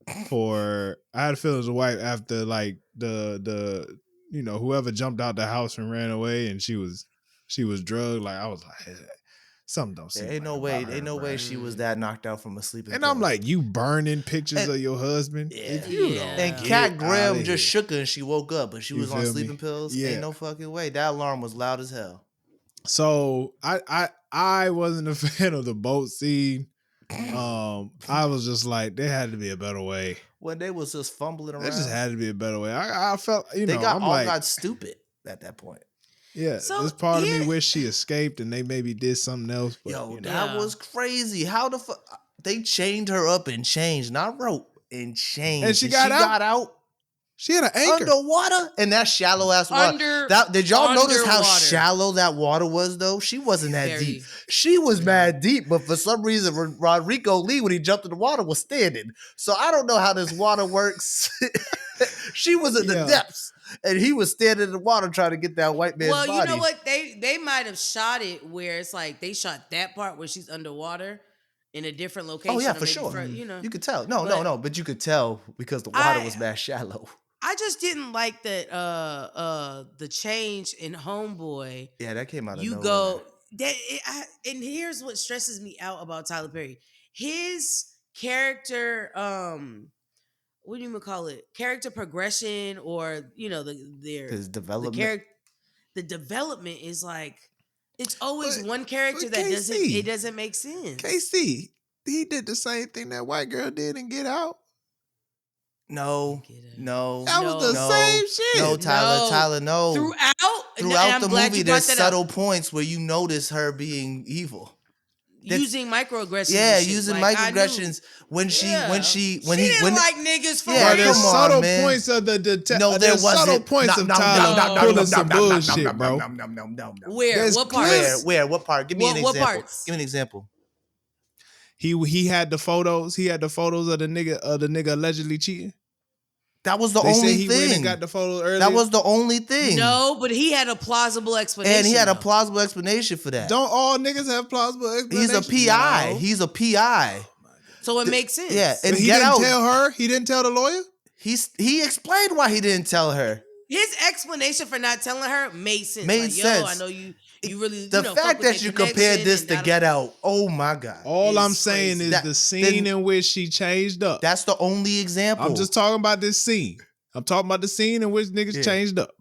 S2: I had a feeling it was the wife after like the whoever jumped out the house and ran away and she was drugged. Like I was like, hey, something don't seem.
S1: Ain't no way she was that knocked out from a sleeping.
S2: And I'm like, you burning pictures of your husband?
S1: Yeah.
S2: If you don't.
S1: And Cat Graham just shook her and she woke up, but she was on sleeping pills. Yeah. Ain't no fucking way. That alarm was loud as hell.
S2: So I wasn't a fan of the boat scene. I was just like, there had to be a better way.
S1: When they was just fumbling around,
S2: there just had to be a better way. I felt,
S1: they got stupid at that point.
S2: Yeah, so this part of me wish she escaped and they maybe did something else. But,
S1: that was crazy. How the fuck they chained her up in chains, not rope, in chains,
S2: and she got out. She had an anchor
S1: underwater, and that shallow ass water. Did y'all notice how shallow that water was? Though she wasn't that deep. She was mad deep, but for some reason, Rodrigo Lee, when he jumped in the water, was standing. So I don't know how this water works. She was in the depths, and he was standing in the water trying to get that white man's body.
S3: Well, you know what? They might have shot it where it's like they shot that part where she's underwater in a different location.
S1: Oh yeah, for sure. You could tell. No, but you could tell because the water was mad shallow.
S3: I just didn't like that the change in Homeboy.
S1: Yeah, that came out of nowhere.
S3: And here's what stresses me out about Tyler Perry. His character, what do you even call it? Character progression, or
S1: his development.
S3: The development is like it's always one character that doesn't make sense.
S2: KC, he did the same thing that white girl did in Get Out.
S1: No.
S2: That was the same shit.
S1: No, Tyler, no. Throughout the movie, there's subtle points where you notice her being evil.
S3: Using microaggressions.
S1: Yeah, using microaggressions when he
S3: didn't like niggas for
S2: real. There's subtle points of the
S1: no, there wasn't.
S2: Subtle points of Tyler pulling some bullshit, bro.
S1: No.
S3: Where? What part?
S1: Where? What part? Give me an example.
S3: Parts?
S1: Give me an example.
S2: He had the photos. He had the photos of the nigga allegedly cheating.
S1: That was the only
S2: thing. He went and got the photos earlier.
S1: That was the only thing.
S3: No, but he had a plausible explanation.
S1: And he had a plausible explanation for that.
S2: Don't all niggas have plausible explanations?
S1: He's a PI. No. He's a PI.
S3: So it makes sense.
S1: Yeah,
S2: and he didn't tell her. He didn't tell the lawyer.
S1: He explained why he didn't tell her.
S3: His explanation for not telling her made sense.
S1: Made sense.
S3: I know you really.
S1: The fact that you compared this to Get Out, oh my God!
S2: All I'm saying is the scene in which she changed up.
S1: That's the only example.
S2: I'm just talking about this scene. I'm talking about the scene in which niggas changed up.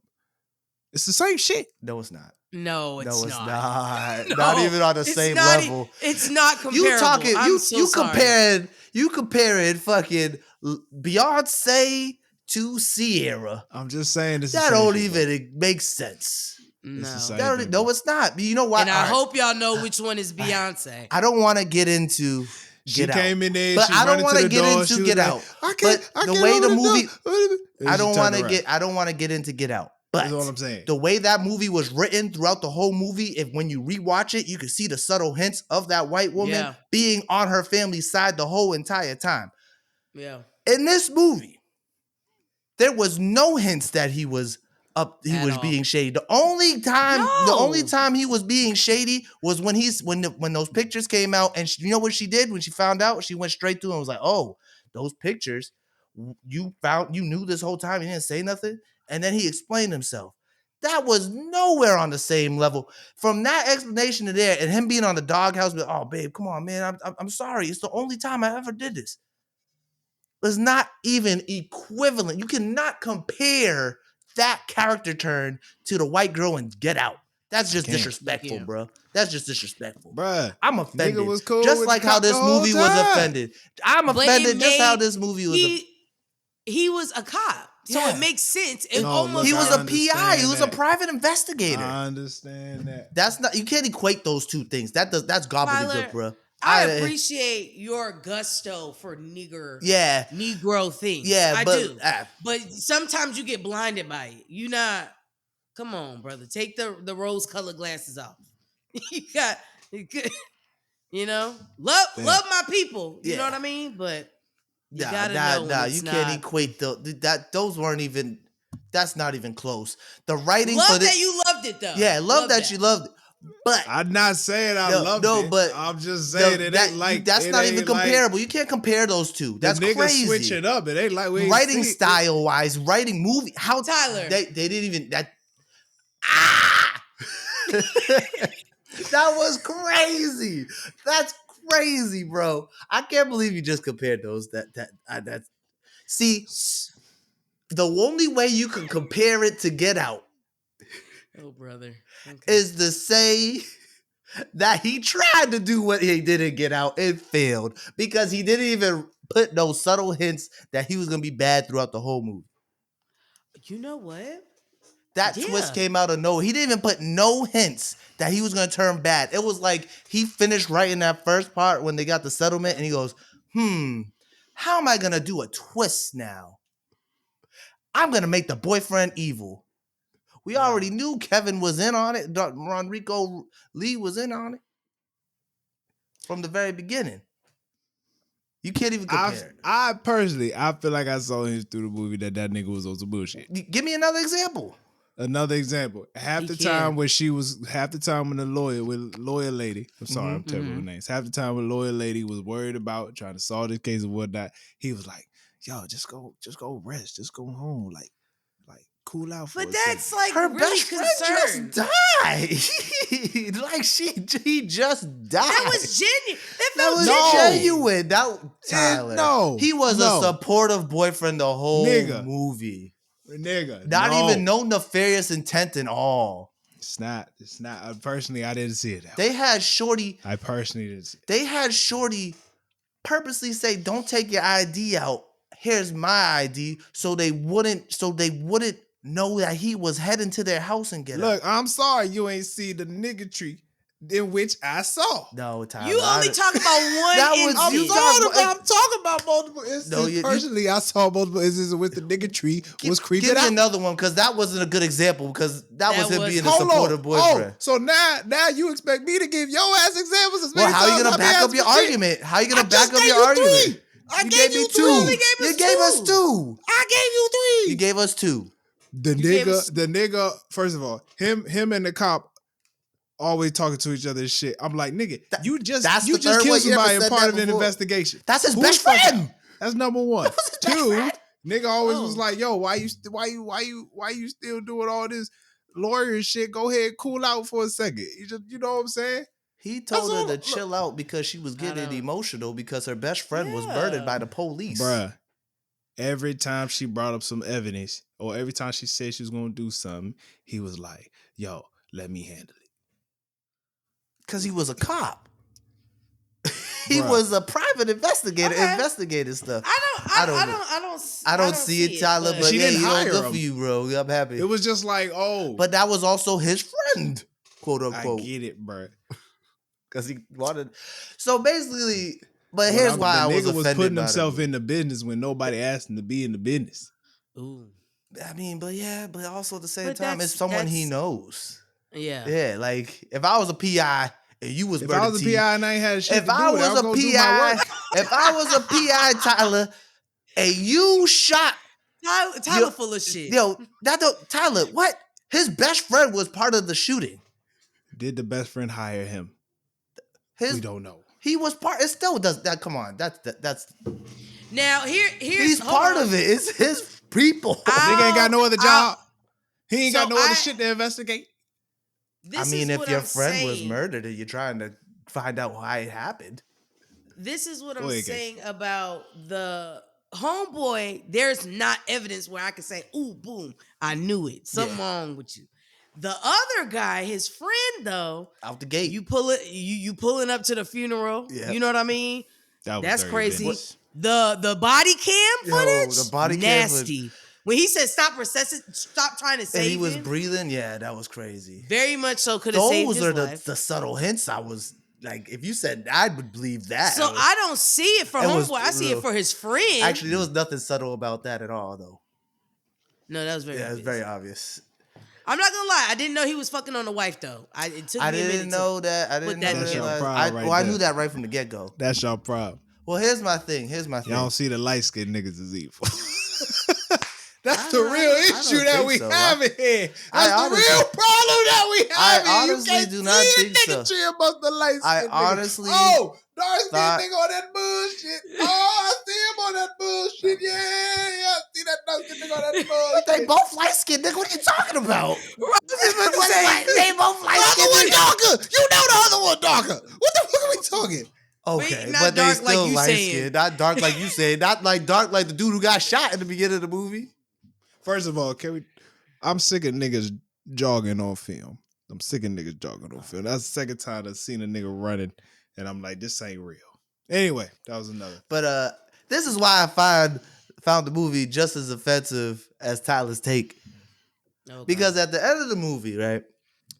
S2: It's the same shit.
S1: No, it's not.
S3: No, it's
S1: No, it's
S3: not.
S1: not. Not even on the
S3: it's
S1: same
S3: not
S1: level.
S3: It's not comparable.
S1: You talking?
S3: I'm so sorry.
S1: You comparing fucking Beyonce to Sierra.
S2: I'm just saying this.
S1: That don't even make sense.
S3: No.
S1: No, it's not. You know what?
S3: And I hope y'all know which one is Beyonce.
S1: I don't want to get into Get Out.
S2: She came in there,
S1: but I don't want to get into Get Out.
S2: I can't.
S1: The way the movie, I don't want to get into Get Out. But
S2: that's all I'm saying.
S1: The way that movie was written throughout the whole movie, if when you rewatch it, you can see the subtle hints of that white woman being on her family's side the whole entire time.
S3: Yeah.
S1: In this movie, there was no hints that he was being shady. The only time he was being shady was when those pictures came out, and you know what she did when she found out? She went straight through and was like, "Oh, those pictures you knew this whole time. You didn't say nothing." And then he explained himself. That was nowhere on the same level. From that explanation to there, and him being on the doghouse, but oh babe, come on, man, I'm sorry. It's the only time I ever did this. It's not even equivalent. You cannot compare that character turn to the white girl and Get Out. That's just disrespectful, bro. That's just disrespectful.
S2: Bruh.
S1: I'm offended.
S2: Nigga was cool
S1: just like how this movie was offended. I'm offended just how this movie was.
S3: He was a cop. So it makes sense. He
S1: was a PI. He was a private investigator.
S2: I understand that.
S1: That's not. You can't equate those two things. That's gobbledygook, bro.
S3: I appreciate your gusto for Negro things.
S1: Yeah,
S3: I do. But sometimes you get blinded by it. You not. Come on, brother. Take the rose-colored glasses off. You know, love my people. You know what I mean? But you gotta know
S1: you can't equate those weren't even. That's not even close. The writing
S3: for that you loved it though.
S1: Yeah, love that you loved it. But
S2: I'm not saying I loved it. But I'm just saying it ain't like
S1: that's not even comparable. Like, you can't compare those two. That's crazy.
S2: Switch it up. It ain't like
S1: writing style wise, writing movie. How
S3: Tyler?
S1: They didn't even that. That was crazy. That's crazy, bro. I can't believe you just compared those. See, the only way you can compare it to Get Out.
S3: Oh, brother. Okay.
S1: Is to say that he tried to do what he didn't Get Out and failed because he didn't even put no subtle hints that he was going to be bad throughout the whole movie.
S3: You know what?
S1: That twist came out of nowhere. He didn't even put no hints that he was going to turn bad. It was like he finished writing that first part when they got the settlement and he goes, how am I going to do a twist now? I'm going to make the boyfriend evil. We already knew Kevin was in on it. Ronrico Lee was in on it from the very beginning. You can't even compare.
S2: I feel like I saw him through the movie that nigga was on some bullshit.
S1: Give me another example.
S2: Half the time when the lawyer lady, I'm sorry, I'm terrible with names. Half the time when lawyer lady was worried about trying to solve this case and whatnot, he was like, yo, just go rest. Just go home. Like cool out for
S3: But that's like
S1: her
S3: really
S1: best friend just died. Like he just died.
S3: That was genuine.
S1: That was genuine. Tyler. He was a supportive boyfriend the whole movie. Not even no nefarious intent in all.
S2: It's not. Personally, I didn't see it.
S1: They had Shorty.
S2: I personally didn't see it.
S1: They had Shorty purposely say, "Don't take your ID out. Here's my ID," so they wouldn't know that he was heading to their house and get out.
S2: Look, I'm sorry you ain't see the nigga tree in which I saw.
S1: No, Tyler.
S3: You only talk about one instance.
S2: I'm talking about multiple instances. Personally, I saw multiple instances with the nigga tree was creeping out.
S1: Give me another one, because that wasn't a good example, because that was him being a supportive boyfriend.
S2: So now you expect me to give your ass examples?
S1: Well, how are you going to back up your argument? How are you going to back up your argument?
S3: I gave you two.
S1: You gave us two.
S3: I gave you three.
S1: You gave us two.
S2: The nigga, first of all, him and the cop always talking to each other and shit. I'm like, nigga, you just killed somebody and part of an investigation.
S1: That's his best friend.
S2: That's number one. Two, nigga always was like, yo, why you still doing all this lawyer shit? Go ahead, cool out for a second. You know what I'm saying?
S1: He told her to chill out because she was getting emotional because her best friend was murdered by the police.
S2: Bruh. every time she brought up some evidence or every time she said she was going to do something, he was like, yo, let me handle it.
S1: Because he was a cop. He
S2: Bruh.
S1: was a private investigator,
S3: Okay.
S1: investigating stuff.
S3: I
S1: don't see it, Tyler, but
S2: She
S1: yeah,
S2: didn't
S1: you know,
S2: hire
S1: good
S2: him.
S1: for you, bro. I'm happy.
S2: It was just like, oh.
S1: But that was also his friend, quote
S2: I
S1: unquote.
S2: get it, bro.
S1: Because he wanted. So basically, but here's why I was
S2: The nigga
S1: offended
S2: was putting
S1: by
S2: himself
S1: the
S2: in the business when nobody asked him to be in the business.
S3: Ooh.
S1: I mean, but also at the same
S3: But
S1: time, it's someone he knows.
S3: Yeah.
S1: Yeah, like if I was a PI and you was
S2: If I was a PI and I ain't had shit to do, I was gonna do my work.
S1: If I was a PI, Tyler, and you shot
S3: Tyler full of shit.
S1: Tyler, what? His best friend was part of the shooting.
S2: Did the best friend hire him? We don't know.
S1: He was part. It still does that. Come on, that's.
S3: Now here's
S1: he's part of it. It's his people.
S2: Nigga ain't got no other job. He ain't got no other shit to investigate.
S1: I mean, if your friend was murdered and you're trying to find out why it happened.
S3: This is what I'm saying about the homeboy. There's not evidence where I can say, ooh, boom, I knew it. Something wrong with you. The other guy, his friend, though,
S1: out the gate.
S3: You pulling up to the funeral. Yep. You know what I mean? That's crazy. The body cam footage?
S1: The body
S3: nasty.
S1: Cam
S3: when he said stop trying to save him.
S1: And he was breathing, that was crazy.
S3: Very much so could have saved his life.
S1: Those are the subtle hints I was like, if you said I would believe that.
S3: So I don't see it for homeboy. I see it for his friend.
S1: Actually, there was nothing subtle about that at all, though.
S3: No, that was very obvious.
S1: It was very obvious.
S3: I'm not gonna lie. I didn't know he was fucking on the wife though. I didn't know
S1: that. I didn't
S2: realize.
S1: I knew that right from the get go.
S2: That's your problem.
S1: Well, here's my thing.
S2: Y'all don't see the light skinned niggas as evil. That's the real issue that we have here. That's the real problem that we have here.
S1: I honestly do not think so.
S2: About the light
S1: I honestly.
S2: Dark skinned nigga on that bullshit. I see him on that bullshit. Yeah. I see that dark skinned nigga on that bullshit.
S1: They both light skinned, nigga. What are you talking about? They both light skinned.
S2: The other one darker. You know the other one darker. What the fuck are we talking?
S1: Okay, but they still light skinned. Not dark like you said. Not like dark like the dude who got shot in the beginning of the movie.
S2: First of all, I'm sick of niggas jogging on film. That's the second time I've seen a nigga running, and I'm like, this ain't real. Anyway, that was another.
S1: But this is why I found the movie just as offensive as Tyler's take. Okay. Because at the end of the movie, right?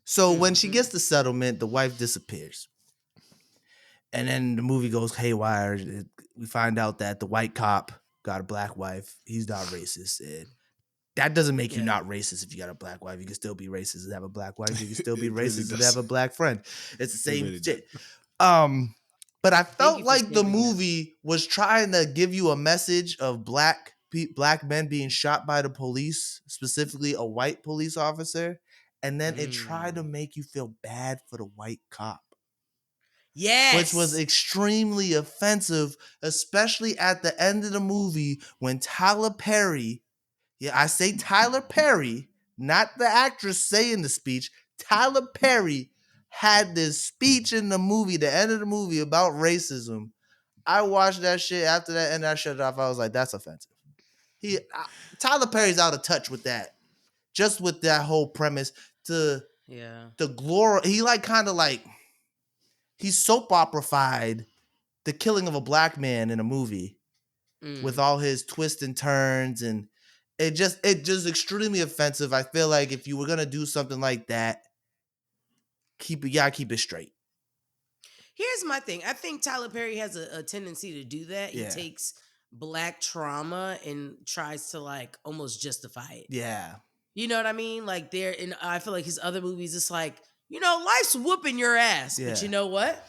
S1: So when she gets the settlement, the wife disappears. And then the movie goes haywire. We find out that the white cop got a black wife. He's not racist. And that doesn't make you not racist if you got a black wife. You can still be racist and have a black wife. You can still be racist and have a black friend. It's the same shit. But I felt like the movie was trying to give you a message of black men being shot by the police, specifically a white police officer. And then it tried to make you feel bad for the white cop.
S3: Yes.
S1: Which was extremely offensive, especially at the end of the movie when Tyler Perry, I say Tyler Perry, not the actress saying the speech, Tyler Perry had this speech in the movie, the end of the movie, about racism. I watched that shit after that and I shut it off. I was like, that's offensive. Tyler Perry's out of touch with that. Just with that whole premise to glory. He he soap opera-fied the killing of a black man in a movie with all his twists and turns, and it just extremely offensive. I feel like if you were gonna do something like that, keep it straight.
S3: Here's my thing. I think Tyler Perry has a tendency to do that. He takes black trauma and tries to almost justify it.
S1: Yeah.
S3: You know what I mean? I feel like his other movies, it's like, life's whooping your ass. Yeah. But you know what?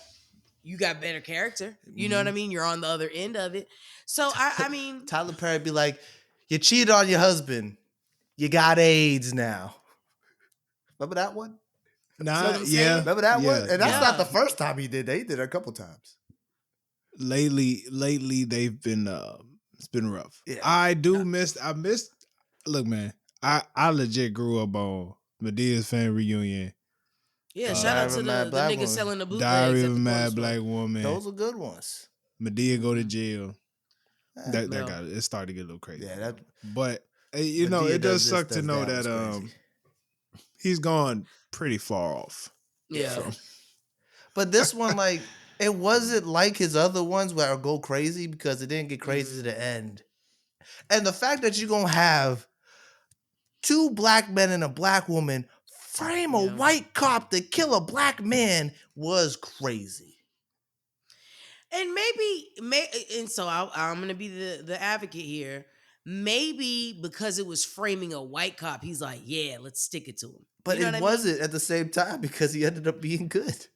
S3: You got better character. You know what I mean? You're on the other end of it. So, I mean...
S1: Tyler Perry be like, you cheated on your husband. You got AIDS now. Remember that one? Remember that one? And that's not the first time he did that. He did it a couple times.
S2: Lately, they've been... it's been rough. Yeah. I missed... Look, man. I legit grew up on Medea's Family Reunion.
S3: Yeah, shout out to the nigga selling the bootlegs.
S2: Diary of a Mad Black Woman.
S1: Those are good ones.
S2: Medea go to jail. That
S3: Well,
S2: got it started to get a little crazy.
S1: Yeah,
S2: for
S1: that.
S2: him. But
S1: Medea
S2: it does
S1: does this,
S2: suck to
S1: does
S2: know
S1: that was
S2: that
S1: crazy.
S2: he's gone pretty far off.
S3: yeah.
S2: From
S1: But this one, like, it wasn't like his other ones where I go crazy because it didn't get crazy to the end. And the fact that you're gonna have two black men and a black woman frame a
S3: Yeah.
S1: white cop to kill a black man was crazy.
S3: And and so I'm gonna be the advocate here. Maybe because it was framing a white cop, he's like, yeah, let's stick it to him.
S1: But
S3: You know
S1: it
S3: what I mean?
S1: wasn't at the same time because he ended up being good.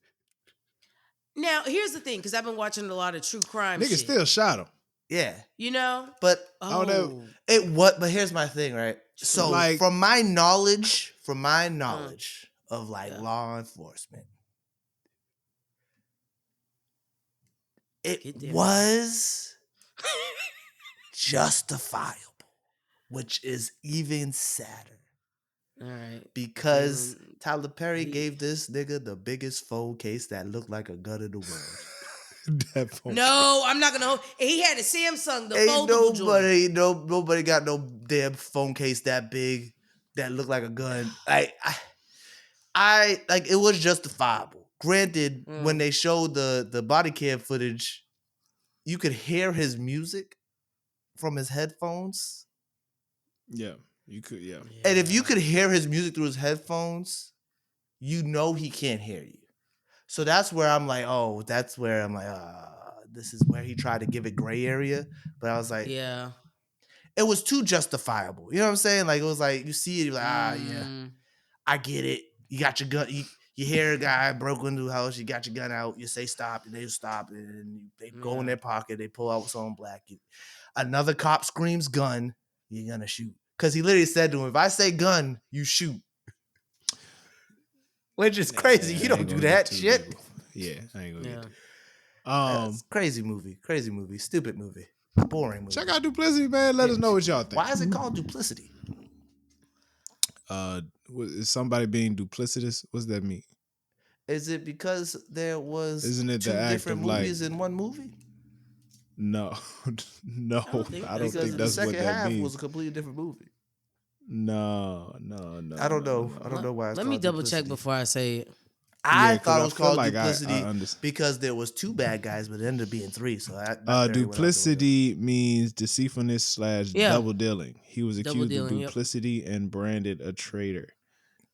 S3: Now, here's the thing, because I've been watching a lot of true crime
S2: nigga
S3: shit.
S2: still shot him.
S1: Yeah.
S3: You know?
S1: But
S2: I don't know.
S3: Oh,
S1: it what but here's my thing, right? So
S2: Like-
S1: from my knowledge of like
S3: Yeah.
S1: law enforcement,
S3: Get
S1: it
S3: there.
S1: was justifiable, which is even sadder.
S3: all right.
S1: Because
S3: Mm,
S1: Tyler Perry
S3: he-
S1: gave this nigga the biggest phone case that looked like a gun in the world.
S2: That phone-
S3: No, I'm not gonna hold. He had a Samsung, the
S1: Ain't
S3: foldable joint.
S1: nobody got no damn phone case that big that looked like a gun. I like it was justifiable. Granted, when they showed the body cam footage, you could hear his music from his headphones.
S2: Yeah, you could. Yeah,
S1: And if you could hear his music through his headphones, you know he can't hear you. So that's where I'm like, this is where he tried to give it gray area. But I was like,
S3: Yeah.
S1: it was too justifiable. You know what I'm saying? Like it was like you see it, you're like, yeah,
S3: Mm,
S1: I get it. You got your gun. You hear a guy broke into a house. You got your gun out. You say stop, and they stop, and they go in their pocket. They pull out something black. Another cop screams gun. You're gonna shoot because he literally said to him, "If I say gun, you shoot." Which is crazy.
S2: Yeah,
S1: You
S2: I
S1: don't
S2: ain't
S1: do
S2: gonna
S1: that
S2: get too
S1: shit.
S2: legal. Yeah, I ain't gonna
S3: yeah.
S2: get. That.
S1: Crazy movie, stupid movie, boring movie.
S2: Check out Duplicity, man. Let us know what y'all think.
S1: Why is it called Duplicity?
S2: Is somebody being duplicitous? What's that mean?
S1: Is it because there was
S2: Isn't it
S1: two
S2: the act
S1: different
S2: of, like-
S1: movies in one movie?
S2: No, no,
S3: don't think
S2: I don't
S1: Because
S2: think
S1: the
S2: that's what
S1: second
S2: that
S1: half
S2: means.
S1: was a completely different movie.
S2: No.
S1: I don't know. I don't know why it's
S3: Let
S1: called
S3: me double check
S1: Duplicity.
S3: before I say it.
S1: I
S2: Yeah, 'cause
S1: thought
S2: I
S1: it was
S2: feel
S1: called
S2: like I
S1: Duplicity
S2: understand.
S1: because there was two bad guys, but it ended up being three. So that very went out the window.
S2: Duplicity means deceitfulness /
S3: Yeah.
S2: double dealing. He was
S3: Double
S2: accused of
S3: dealing, yep.
S2: duplicity and branded a traitor.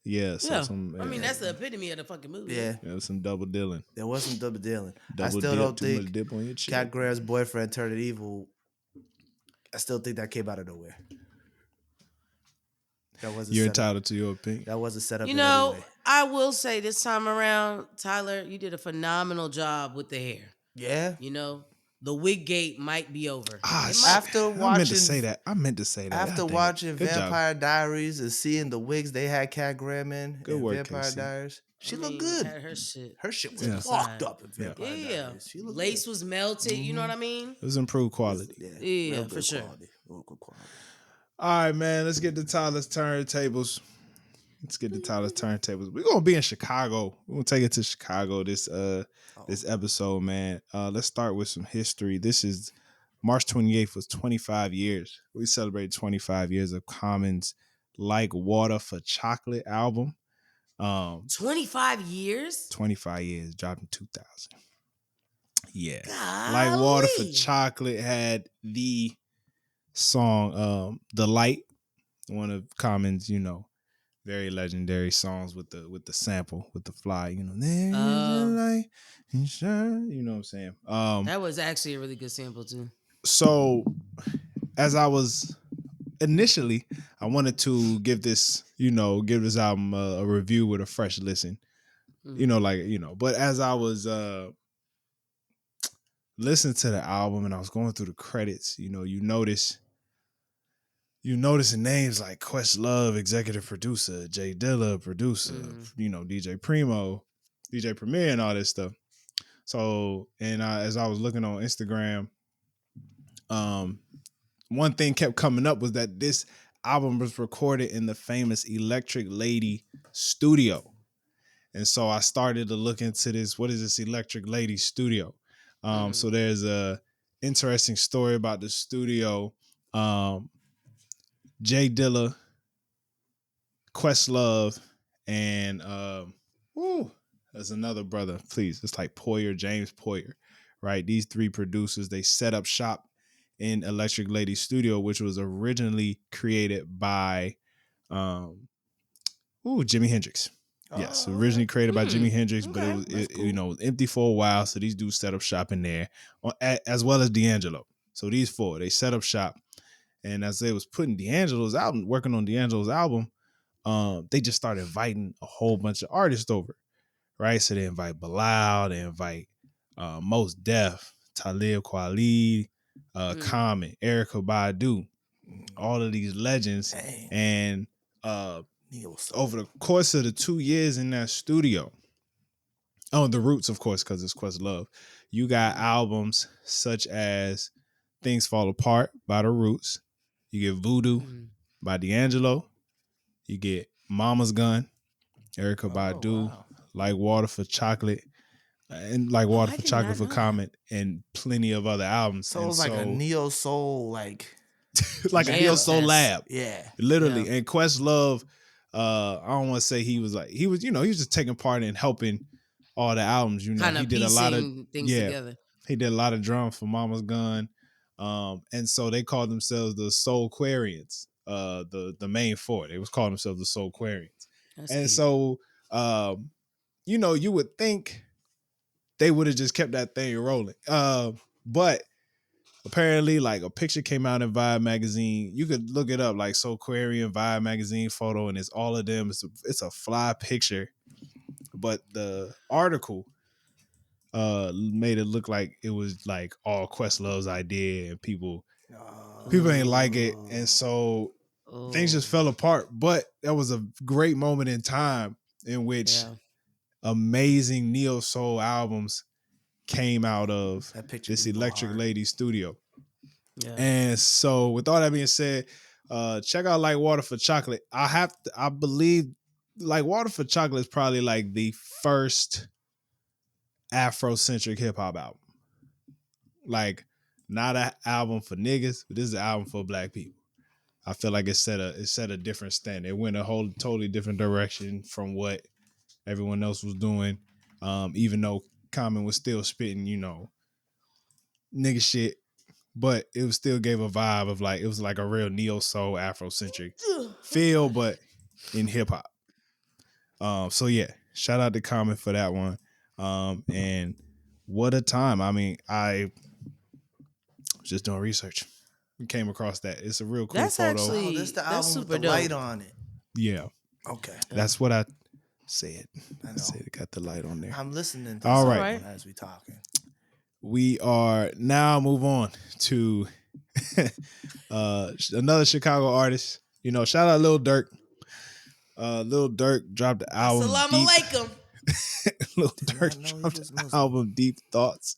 S2: Yeah, so
S3: Yeah.
S2: some.
S3: I mean, that's the epitome of the fucking movie.
S1: Yeah,
S2: some double dealing.
S1: there wasn't double dealing. I
S2: Double
S1: still
S2: dip,
S1: don't
S2: too much
S1: think
S2: dip on your chip.
S1: Cat Graham's boyfriend turned evil. I still think that came out of nowhere. That wasn't
S2: You're
S1: set up.
S2: entitled to your opinion.
S1: That wasn't set up
S3: You
S1: in
S3: know,
S1: any way.
S3: I will say this time around, Tyler, you did a phenomenal job with the hair.
S1: Yeah.
S3: You know, the wig gate might be over.
S2: Ah,
S3: It
S2: shit.
S3: might-
S1: After
S2: I meant to
S1: watching-
S2: say that.
S1: After
S2: God damn it.
S1: watching
S2: Good job.
S1: Vampire Diaries and seeing the wigs they had Cat Graham in
S2: Good work,
S1: Vampire
S2: Casey.
S1: Diaries, she
S3: I
S1: looked
S3: mean,
S1: good.
S3: Had her shit.
S1: Her shit was
S3: to the
S1: fucked
S3: side.
S1: up in Vampire
S3: Yeah.
S1: Diaries. She looked
S3: Lace
S1: good.
S3: was melted. You know what I mean?
S2: It was improved quality.
S1: Yeah,
S3: Yeah,
S1: real
S3: for
S1: good
S3: sure.
S1: quality. Real good quality.
S2: All right, man. Let's get to Tyler's turntables. We're gonna be in Chicago. We're gonna take it to Chicago this episode, man. Let's start with some history. This is March 28th was 25 years. We celebrated 25 years of Common's Like Water for Chocolate album.
S3: 25 years?
S2: 25 years, dropped in 2000. Yeah.
S3: Golly.
S2: Like Water for Chocolate had the song The Light, one of Common's, very legendary songs with the sample, with the fly, there is a light, and shine, you know what I'm saying?
S3: That was actually a really good sample too.
S2: So as I was initially, I wanted to give this album a review with a fresh listen. But as I was listening to the album and I was going through the credits, you notice names like Questlove, executive producer, Jay Dilla, producer, DJ Primo, DJ Premier, and all this stuff. So, and as I was looking on Instagram, one thing kept coming up was that this album was recorded in the famous Electric Lady studio. And so I started to look into this. What is this Electric Lady studio? So there's a interesting story about the studio. Jay Dilla, Questlove, and there's another brother. Please, it's like Poyer, James Poyer, right? These three producers, they set up shop in Electric Lady Studio, which was originally created by Jimi Hendrix. Yes, originally created by Jimi Hendrix, but
S3: Okay,
S2: it was
S3: cool.
S2: empty for a while. So these dudes set up shop in there, as well as D'Angelo. So these four, they set up shop, and as they was putting D'Angelo's album, working on D'Angelo's album, they just started inviting a whole bunch of artists over, right? So they invite Bilal, they invite Mos Def, Talib Kweli, Common, Erykah Badu, all of these legends.
S1: Dang.
S2: And over the course of the 2 years in that studio, the Roots, of course, because it's Questlove, you got albums such as Things Fall Apart by the Roots. You get Voodoo by D'Angelo. You get Mama's Gun, Erykah Badu,
S1: wow.
S2: Like Water for Chocolate, and Like Water
S3: I
S2: for
S3: did
S2: Chocolate
S3: not
S2: for
S3: know that.
S2: Comment, and plenty of other albums.
S1: So it
S2: and
S1: was like a neo soul,
S2: like a
S3: Jam
S2: neo soul
S3: fest.
S2: lab,
S1: yeah,
S2: literally.
S3: Yeah.
S2: And Questlove, I don't want to say he was he was just taking part in helping all the albums.
S3: Kind
S2: He
S3: of
S2: did a lot of
S3: piecing things together.
S2: he did a lot of drums for Mama's Gun, and so they called themselves the Soulquarians. The main four, they was calling themselves the Soulquarians.
S3: That's
S2: And
S3: cute.
S2: so you would think they would have just kept that thing rolling. But apparently, like, a picture came out in Vibe magazine. You could look it up, like Soulquarian Vibe magazine photo, and it's all of them. It's a fly picture, but the article made it look like it was like all Questlove's idea, and people ain't like it, and so things just fell apart. But that was a great moment in time in which amazing neo soul albums came out of this Electric Lady studio.
S3: Yeah.
S2: And so with all that being said, check out Like Water for Chocolate. I believe Like Water for Chocolate is probably like the first Afrocentric hip hop album. Like, not an album for niggas, but this is an album for black people. I feel like it set a different standard. It went a whole totally different direction from what everyone else was doing. Even though Common was still spitting, nigga shit, but it was still gave a vibe of like, it was like a real neo soul Afrocentric feel, but in hip hop. So yeah, shout out to Common for that one. And what a time. I mean, I was just doing research. We came across that. It's a real cool
S3: That's
S2: photo.
S3: actually
S1: that's the
S3: that's
S1: album with
S3: super
S1: the light
S3: dope.
S1: on it.
S2: Yeah.
S1: Okay.
S2: That's what I said.
S1: I
S2: I
S1: know.
S2: said it got the light on there.
S1: I'm listening to
S2: All
S1: something
S2: right.
S1: as we talking.
S2: We are now move on to another Chicago artist. Shout out Lil Durk. Lil Durk dropped the album.
S3: Assalamu alaikum.
S2: Lil
S1: Did not
S2: Durk
S1: know he
S2: dropped
S1: was
S2: the
S1: Muslim.
S2: album Deep Thoughts.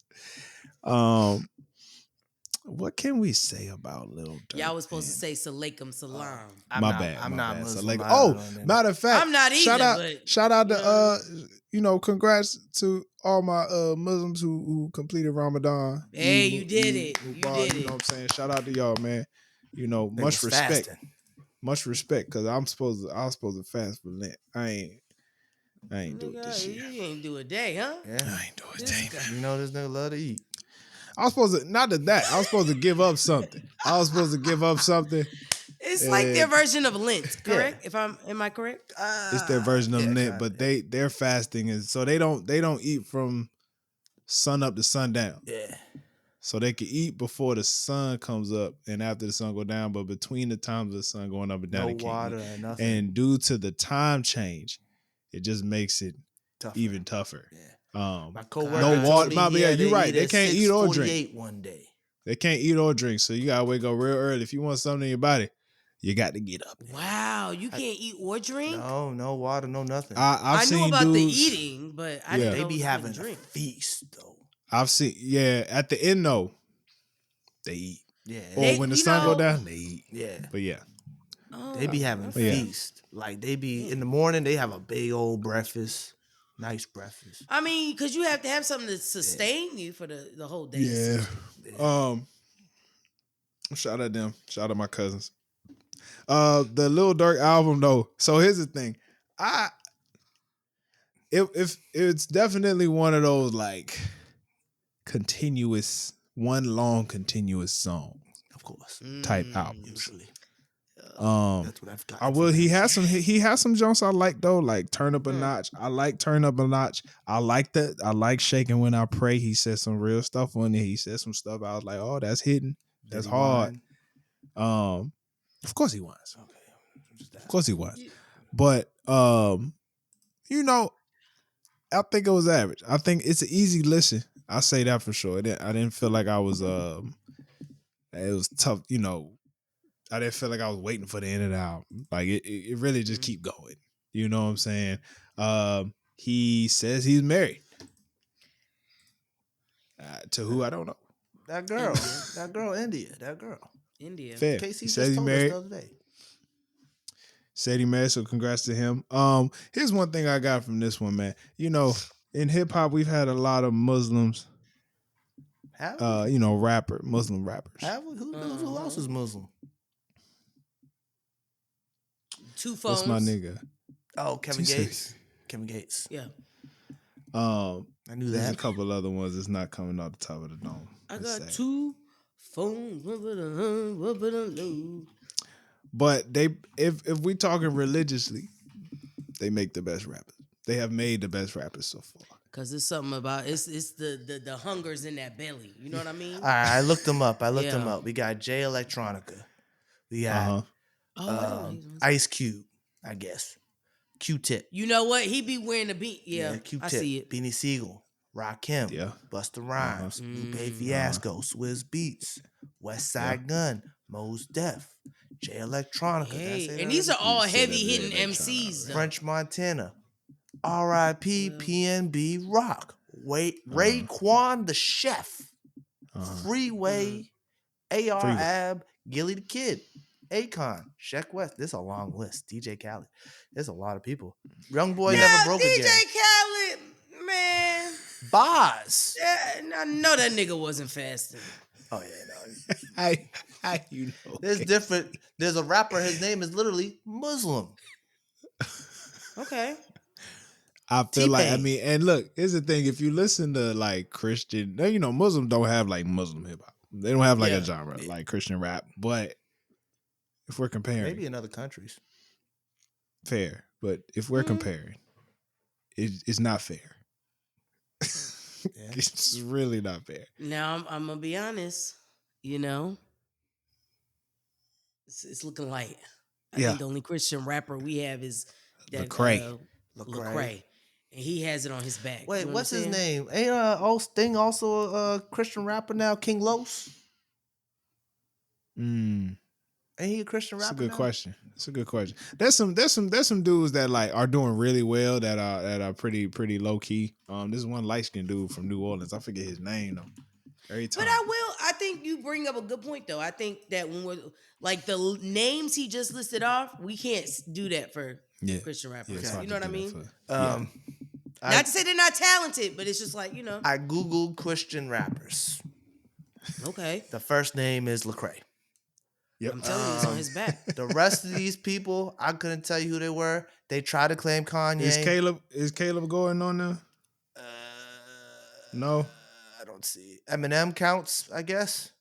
S2: What can we say about Lil Durk?
S3: Y'all was supposed to say Salaikum Salam.
S2: My bad.
S1: I'm not
S2: So
S1: Muslim.
S2: like,
S1: I don't know
S2: matter of fact,
S3: I'm not either,
S2: shout out
S3: you
S2: to congrats to all my Muslims who completed Ramadan.
S3: Hey, you did it. You did
S2: You know
S3: it.
S2: what I'm saying? Shout out to y'all, man.
S1: They
S2: Much
S1: was
S2: respect.
S1: fasting.
S2: Much respect, because I was supposed to fast for Lent. I ain't do it this year.
S3: You ain't do a day, huh?
S1: Yeah.
S2: I ain't do it, damn.
S1: You know this nigga love to eat.
S2: I was supposed to, not that I was supposed to give up something.
S3: It's like their version of Lent, correct? Am I correct?
S2: It's their version of
S1: yeah,
S2: Lent,
S1: kinda,
S2: but their fasting is, so they don't eat from sun up to sundown.
S1: Yeah.
S2: So they can eat before the sun comes up and after the sun go down, but between the times of the sun going up and down,
S1: No
S2: they can't
S1: water
S2: eat.
S1: or nothing.
S2: And due to the time change, it just makes it
S1: Tougher.
S2: even tougher.
S1: Yeah.
S2: My
S1: coworker
S2: no water. You're right.
S1: They
S2: They can't eat or drink.
S1: one day.
S2: They can't eat or drink, so you gotta wake up real early. If you want something in your body, you got to get up.
S3: Wow, you can't eat or drink?
S1: No water, no nothing.
S2: I
S3: knew
S2: seen
S3: about the
S2: dudes,
S3: eating, but I didn't know
S1: they be having
S3: drink.
S1: a feast though.
S2: I've seen, at the end though, they eat.
S1: Yeah.
S2: Or when the sun go down, they eat.
S1: Yeah.
S2: But yeah.
S1: They be having a feast. Like they be in the morning, they have a big old breakfast. Nice breakfast.
S3: I mean, because you have to have something to sustain you for the whole day.
S2: Yeah.
S3: essentially.
S2: Shout out them. Shout out my cousins. The Lil Durk album though. So here's the thing. If it's definitely one of those like continuous, one long continuous song
S1: Of course.
S2: type albums.
S1: Usually.
S2: That's
S1: what I've got.
S2: I will. He has some jumps I like though, like Turn Up a Notch. I like Turn Up a Notch. I like that. I like Shaking When I Pray. He said some real stuff on it. He said some stuff. I was like, oh, that's hidden. That's hard. Of course he was.
S1: Okay.
S2: Of course he was. But you know, I think it was average. I think it's an easy listen. I say that for sure. I didn't feel like I was it was tough, you know. I didn't feel like I was waiting for the end of the album. Like it really just keep going. You know what I'm saying? He says he's married. To who I don't know.
S1: That girl. That girl, India. That girl.
S3: India.
S2: Fair.
S1: Casey
S2: He says
S1: just
S2: he's
S1: told
S2: married.
S1: us the other day.
S2: Said he married, so congrats to him. Here's one thing I got from this one, man. You know, in hip hop, we've had a lot of Muslims,
S1: Have we?
S2: you know, Muslim rappers.
S1: Have we? Who knows who else is Muslim?
S3: Two phones.
S2: What's my nigga?
S1: Oh, Kevin Gates. Kevin Gates.
S3: Yeah.
S1: I knew
S2: There's
S1: that.
S2: a couple other ones that's not coming off the top of the dome.
S3: I
S2: That's
S3: got
S2: sad.
S3: two phones. One put on low.
S2: But they, if we talking religiously, they make the best rappers. They have made the best rappers so far.
S3: Cause it's something about it's the hunger's in that belly. You know what I mean?
S1: All right, I looked them up.
S3: Yeah.
S1: We got Jay Electronica. We got
S3: Oh, I don't know. He's-
S1: Ice Cube, I guess. Q-Tip.
S3: You know what? He be wearing the beat. Yeah,
S1: Q-Tip.
S3: I see it.
S1: Beanie Siegel. Rakim.
S2: Yeah.
S1: Busta Rhymes. Lupe Fiasco. Swizz Beats. West Side Gun. Mos Def. Jay Electronica. Did I
S3: Hey,
S1: say
S3: and
S1: that
S3: these are
S1: already?
S3: all
S2: You said
S3: heavy
S2: that
S3: hitting
S2: very
S3: MCs. Though.
S1: French Montana. R.I.P. PNB Rock. Raekwon the Chef. Freeway. AR
S2: Freeway.
S1: Ab. Gilly the Kid. Akon. Sheck West. This is a long list. DJ Khaled. There's a lot of people. Young Boy never broke
S3: DJ
S1: again.
S3: Khaled, man.
S1: Boz.
S3: I know that nigga wasn't fasting.
S1: Oh yeah, no.
S2: How you know?
S1: There's different. There's a rapper. His name is literally Muslim.
S3: Okay.
S2: I feel like, I
S1: T-Pain.
S2: mean, and look, here's the thing. If you listen to like Christian, you know, Muslims don't have like Muslim hip hop. They don't have like a genre like Christian rap. But if we're comparing,
S1: Maybe in other countries.
S2: fair. But if we're comparing, it's not fair.
S1: Yeah.
S2: It's really not fair.
S3: Now I'm gonna be honest. You know, it's looking light. I think the only Christian rapper we have is that
S2: Lecrae.
S3: Lecrae, and he has it on his back.
S1: Wait,
S3: You know
S1: what's
S3: what
S1: his
S3: I'm saying?
S1: name? Ain't Sting also a Christian rapper now? King Los? Ain't he a Christian rapper?
S2: That's a good
S1: now?
S2: question. That's a good question. There's some dudes that like are doing really well that are pretty low key. This is one light skinned dude from New Orleans. I forget his name though. Every time.
S3: But I think you bring up a good point though. I think that when we're like names he just listed off, we can't do that for Christian rappers.
S2: it's hard
S3: You know
S2: to
S3: what I
S2: do
S3: mean?
S2: that
S3: Not to say they're not talented, but it's just like, you know.
S1: I Googled Christian rappers.
S3: Okay.
S1: The first name is Lecrae.
S2: Yep.
S3: I'm telling you, it's on his back.
S1: The rest of these people, I couldn't tell you who they were. They tried to claim Kanye.
S2: Is Caleb going on there? No.
S1: I don't see. Eminem counts, I guess.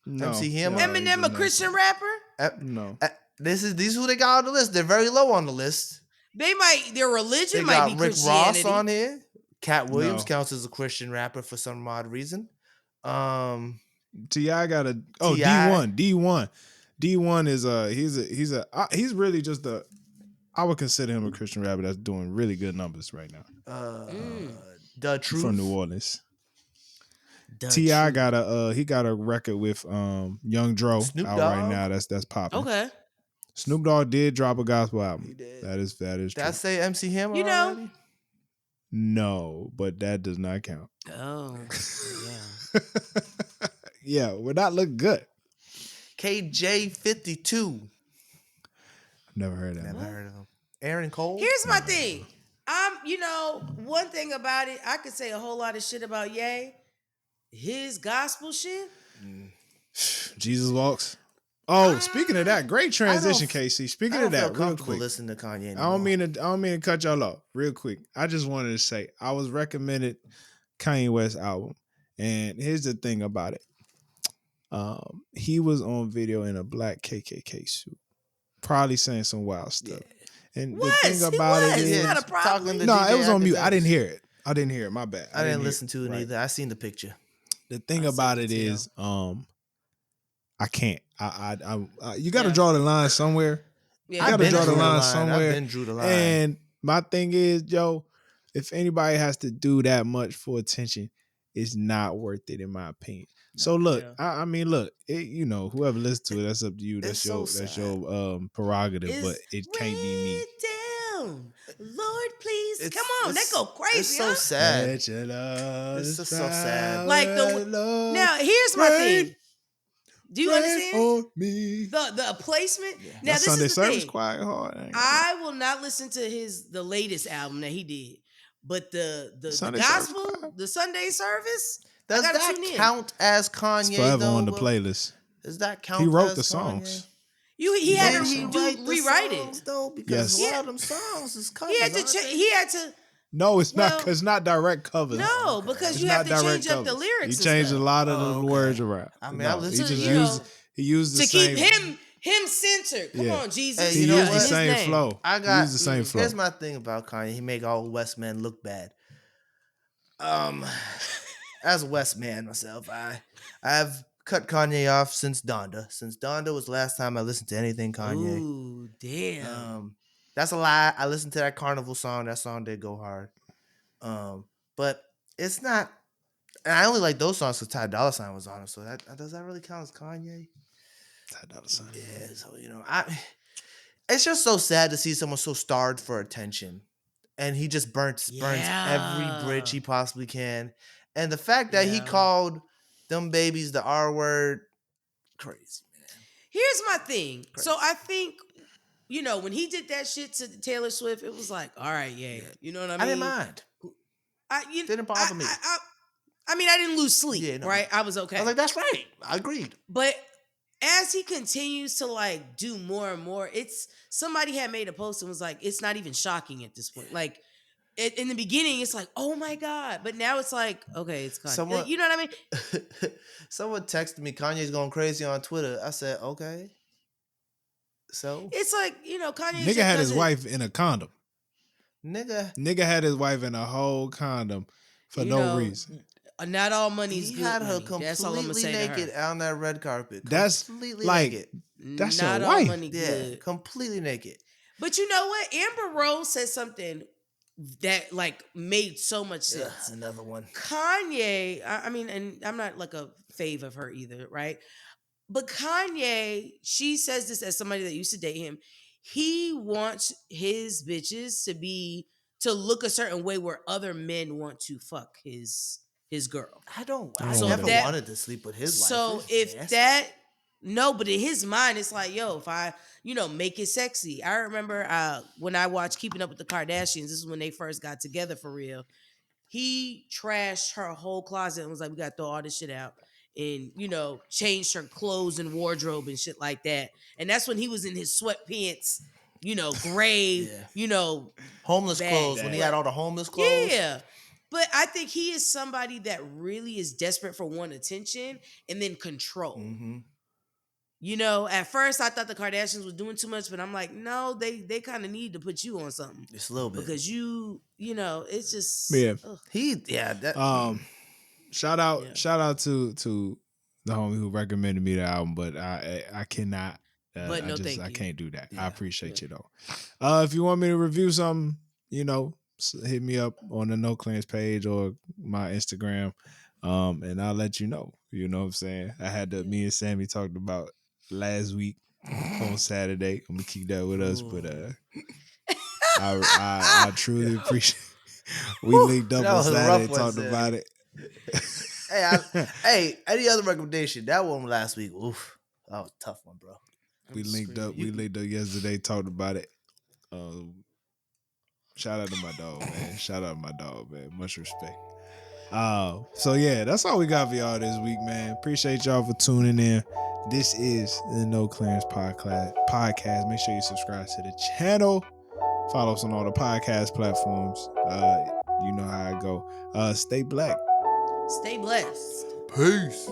S2: No.
S1: MC Hammer?
S3: Eminem, a Christian rapper?
S2: No.
S1: These are who they got on the list. They're very low on the list.
S3: Their religion
S1: They
S3: might
S1: got
S3: be
S1: Rick
S3: Christianity.
S1: Ross on here. Cat Williams
S2: No.
S1: counts as a Christian rapper for some odd reason.
S2: T.I. got a
S1: T.I.
S2: D1. D1 is he's really just I would consider him a Christian rapper that's doing really good numbers right now.
S1: The Truth
S2: From New Orleans. T.I. got a record with Young Dro
S1: Snoop
S2: out right
S1: Dogg?
S2: now. That's popping.
S3: Okay.
S2: Snoop Dogg did drop a gospel album.
S1: He did.
S2: That is
S1: Did
S2: true.
S1: I say MC Hammer
S3: You know.
S1: already?
S2: No, but that does not count.
S3: Oh, yeah.
S2: Yeah, we're not looking good.
S1: KJ52.
S2: Never heard that.
S1: Never heard of him. Aaron Cole.
S3: Here's my thing. One thing about it, I could say a whole lot of shit about Ye. His gospel shit.
S2: Jesus Walks. Oh, speaking of that, great
S1: I
S2: transition,
S1: don't,
S2: Casey.
S1: I
S2: Speaking
S1: don't
S2: of
S1: feel
S2: that, real
S1: comfortable
S2: quick.
S1: listening to Kanye
S2: I
S1: anymore.
S2: don't mean to cut y'all off. Real quick. I just wanted to say I was recommended Kanye West album. And here's the thing about it. He was on video in a black KKK suit, probably saying some wild stuff. And the thing about it
S3: He
S2: is,
S3: not a problem.
S1: talking to
S2: no,
S1: DJ
S2: it was on mute. I
S1: Academics.
S2: didn't hear it. I didn't hear it. My bad.
S1: I didn't
S2: hear
S1: listen to it
S2: Right.
S1: either. I seen the picture.
S2: The thing
S3: I
S2: about
S3: seen
S2: it
S3: the
S2: is, I can't. You got to
S3: Yeah.
S2: draw the line somewhere.
S3: Yeah,
S2: You got to
S1: been
S2: draw the
S1: drew the
S2: line
S1: line.
S2: somewhere.
S1: I've been drew the line.
S2: And my thing is, Joe, if anybody has to do that much for attention, it's not worth it, in my opinion. So look,
S3: Yeah.
S2: I mean, look, whoever listens to it, that's up to you.
S1: It's
S2: That's
S1: so
S2: your prerogative, but
S3: It's
S2: it can't be me.
S3: way down. Lord, please.
S1: It's-
S3: Come on, that
S1: it's-
S3: go crazy.
S1: It's so
S3: huh?
S1: sad.
S2: Let your love
S1: It's just so sad.
S3: Like now, here's my thing. Do you understand
S2: on me.
S3: the placement?
S1: Yeah.
S3: Now
S2: That
S3: this
S2: Sunday
S3: is the
S2: service
S3: thing.
S2: quite hard.
S3: I will not listen to the latest album that he did, but the
S2: Sunday service
S3: gospel,
S2: choir.
S3: the Sunday service.
S1: Does
S3: I gotta
S1: that
S3: tune in.
S1: count as
S2: It's
S1: Kanye
S2: forever
S1: though?
S2: on the
S1: Will?
S2: playlist.
S1: Does that count?
S2: He wrote
S1: as
S2: the
S1: Kanye?
S2: songs.
S3: He had
S1: Did
S3: to
S1: he write the
S3: rewrite
S1: songs,
S3: it.
S1: though? Because
S2: Yes.
S1: a lot of them songs is covers.
S3: He had to.
S1: aren't they?
S3: He had to.
S2: No, it's not.
S3: Well,
S2: Cause it's not direct covers.
S3: No,
S1: okay.
S3: because
S2: It's
S3: you have
S2: not
S3: to
S2: direct
S3: change up the
S2: covers.
S3: lyrics.
S2: He changed a
S3: and stuff.
S2: lot of
S1: Oh,
S2: the
S1: okay.
S2: words around.
S1: I mean,
S2: No,
S1: I
S2: he
S1: listen
S2: just
S1: to,
S2: used. He used the
S3: to
S2: same.
S3: keep him centered. Come
S2: Yeah.
S3: on, Jesus.
S1: Hey,
S2: He
S1: you know
S2: used the
S1: what?
S2: same
S3: His name.
S2: flow.
S1: I
S2: He
S1: got.
S2: used the same flow.
S1: Here's my thing about Kanye. He make all West men look bad. As a West man myself, I've cut Kanye off since Donda. Since Donda was the last time I listened to anything Kanye.
S3: Ooh, damn.
S1: That's a lie. I listened to that Carnival song. That song did go hard. But it's not. And I only like those songs because Ty Dolla $ign was on it. So that does that really count as Kanye? Yeah. So it's just so sad to see someone so starved for attention, and he just burns every bridge he possibly can. And the fact that he
S3: Yeah.
S1: called them babies the R word, crazy, man.
S3: Here's my thing.
S1: Crazy.
S3: So I think, when he did that shit to Taylor Swift, it was like, all right, yeah. You know what I mean?
S1: I didn't mind. Didn't bother me.
S3: I mean, I didn't lose sleep,
S1: Yeah, no.
S3: right? I was okay.
S1: I was like, that's right. I agreed.
S3: But as he continues to do more and more, somebody had made a post and was like, it's not even shocking at this point. Like in the beginning, it's like, oh my God. But now it's like, okay, it's Kanye. You know what I mean?
S1: Someone texted me, Kanye's going crazy on Twitter. I said, okay. So
S3: it's like, Kanye
S2: Nigga had his wife in a condom.
S1: Nigga
S2: had his wife in a whole condom for no reason.
S3: Not all money's
S1: he
S3: good
S1: had her
S3: money. That's all I'm gonna
S1: completely
S3: say
S1: naked
S3: to her.
S1: on that red carpet.
S2: That's
S1: completely
S2: like-
S1: naked.
S2: That's
S3: Not
S2: your
S3: all
S2: wife.
S3: money
S1: Yeah,
S3: good.
S1: completely naked.
S3: But you know what? Amber Rose said something that made so much sense.
S1: Yeah, another one.
S3: Kanye, I mean, and I'm not a fave of her either, right? But Kanye, she says this as somebody that used to date him. He wants his bitches to look a certain way where other men want to fuck his girl.
S1: I
S2: So
S1: never
S2: that-
S1: wanted to sleep with his wife.
S3: So
S1: It's
S3: if
S1: nasty.
S3: but in his mind, it's like, yo, if I, make it sexy. I remember when I watched Keeping Up with the Kardashians, this is when they first got together for real. He trashed her whole closet and was like, we got to throw all this shit out. And, changed her clothes and wardrobe and shit like that. And that's when he was in his sweatpants, gray,
S1: Yeah. Homeless
S3: bag.
S1: clothes, when he had all the homeless clothes.
S3: Yeah. But I think he is somebody that really is desperate for attention and then control.
S1: Mm-hmm.
S3: At first I thought the Kardashians was doing too much, but I'm like, no, they kind of need to put you on something.
S1: Just a little bit.
S3: Because it's just
S2: Yeah.
S3: ugh.
S2: Shout out to the homie who recommended me the album, but I cannot.
S3: But no, thank
S2: I
S3: you.
S2: can't do that.
S3: Yeah,
S2: I appreciate
S3: yeah.
S2: you though. If you want me to review something, hit me up on the No Clearance page or my Instagram, and I'll let you know. You know what I'm saying? I had me and Sammy talked about last week on Saturday. I'm gonna keep that with us, but I truly appreciate. We linked up
S1: that
S2: on
S1: was a rough
S2: Saturday,
S1: one,
S2: talked
S1: Sammy.
S2: about it.
S1: Hey, any other recommendation? That one last week. Oof. That was a tough one, bro.
S2: We linked up yesterday, talked about it. Shout out to my dog, man. Shout out to my dog, man. Much respect. So yeah, that's all we got for y'all this week, man. Appreciate y'all for tuning in. This is the No Clearance Podcast. Make sure you subscribe to the channel. Follow us on all the podcast platforms. You know how I go. Stay black.
S3: Stay blessed.
S1: Peace.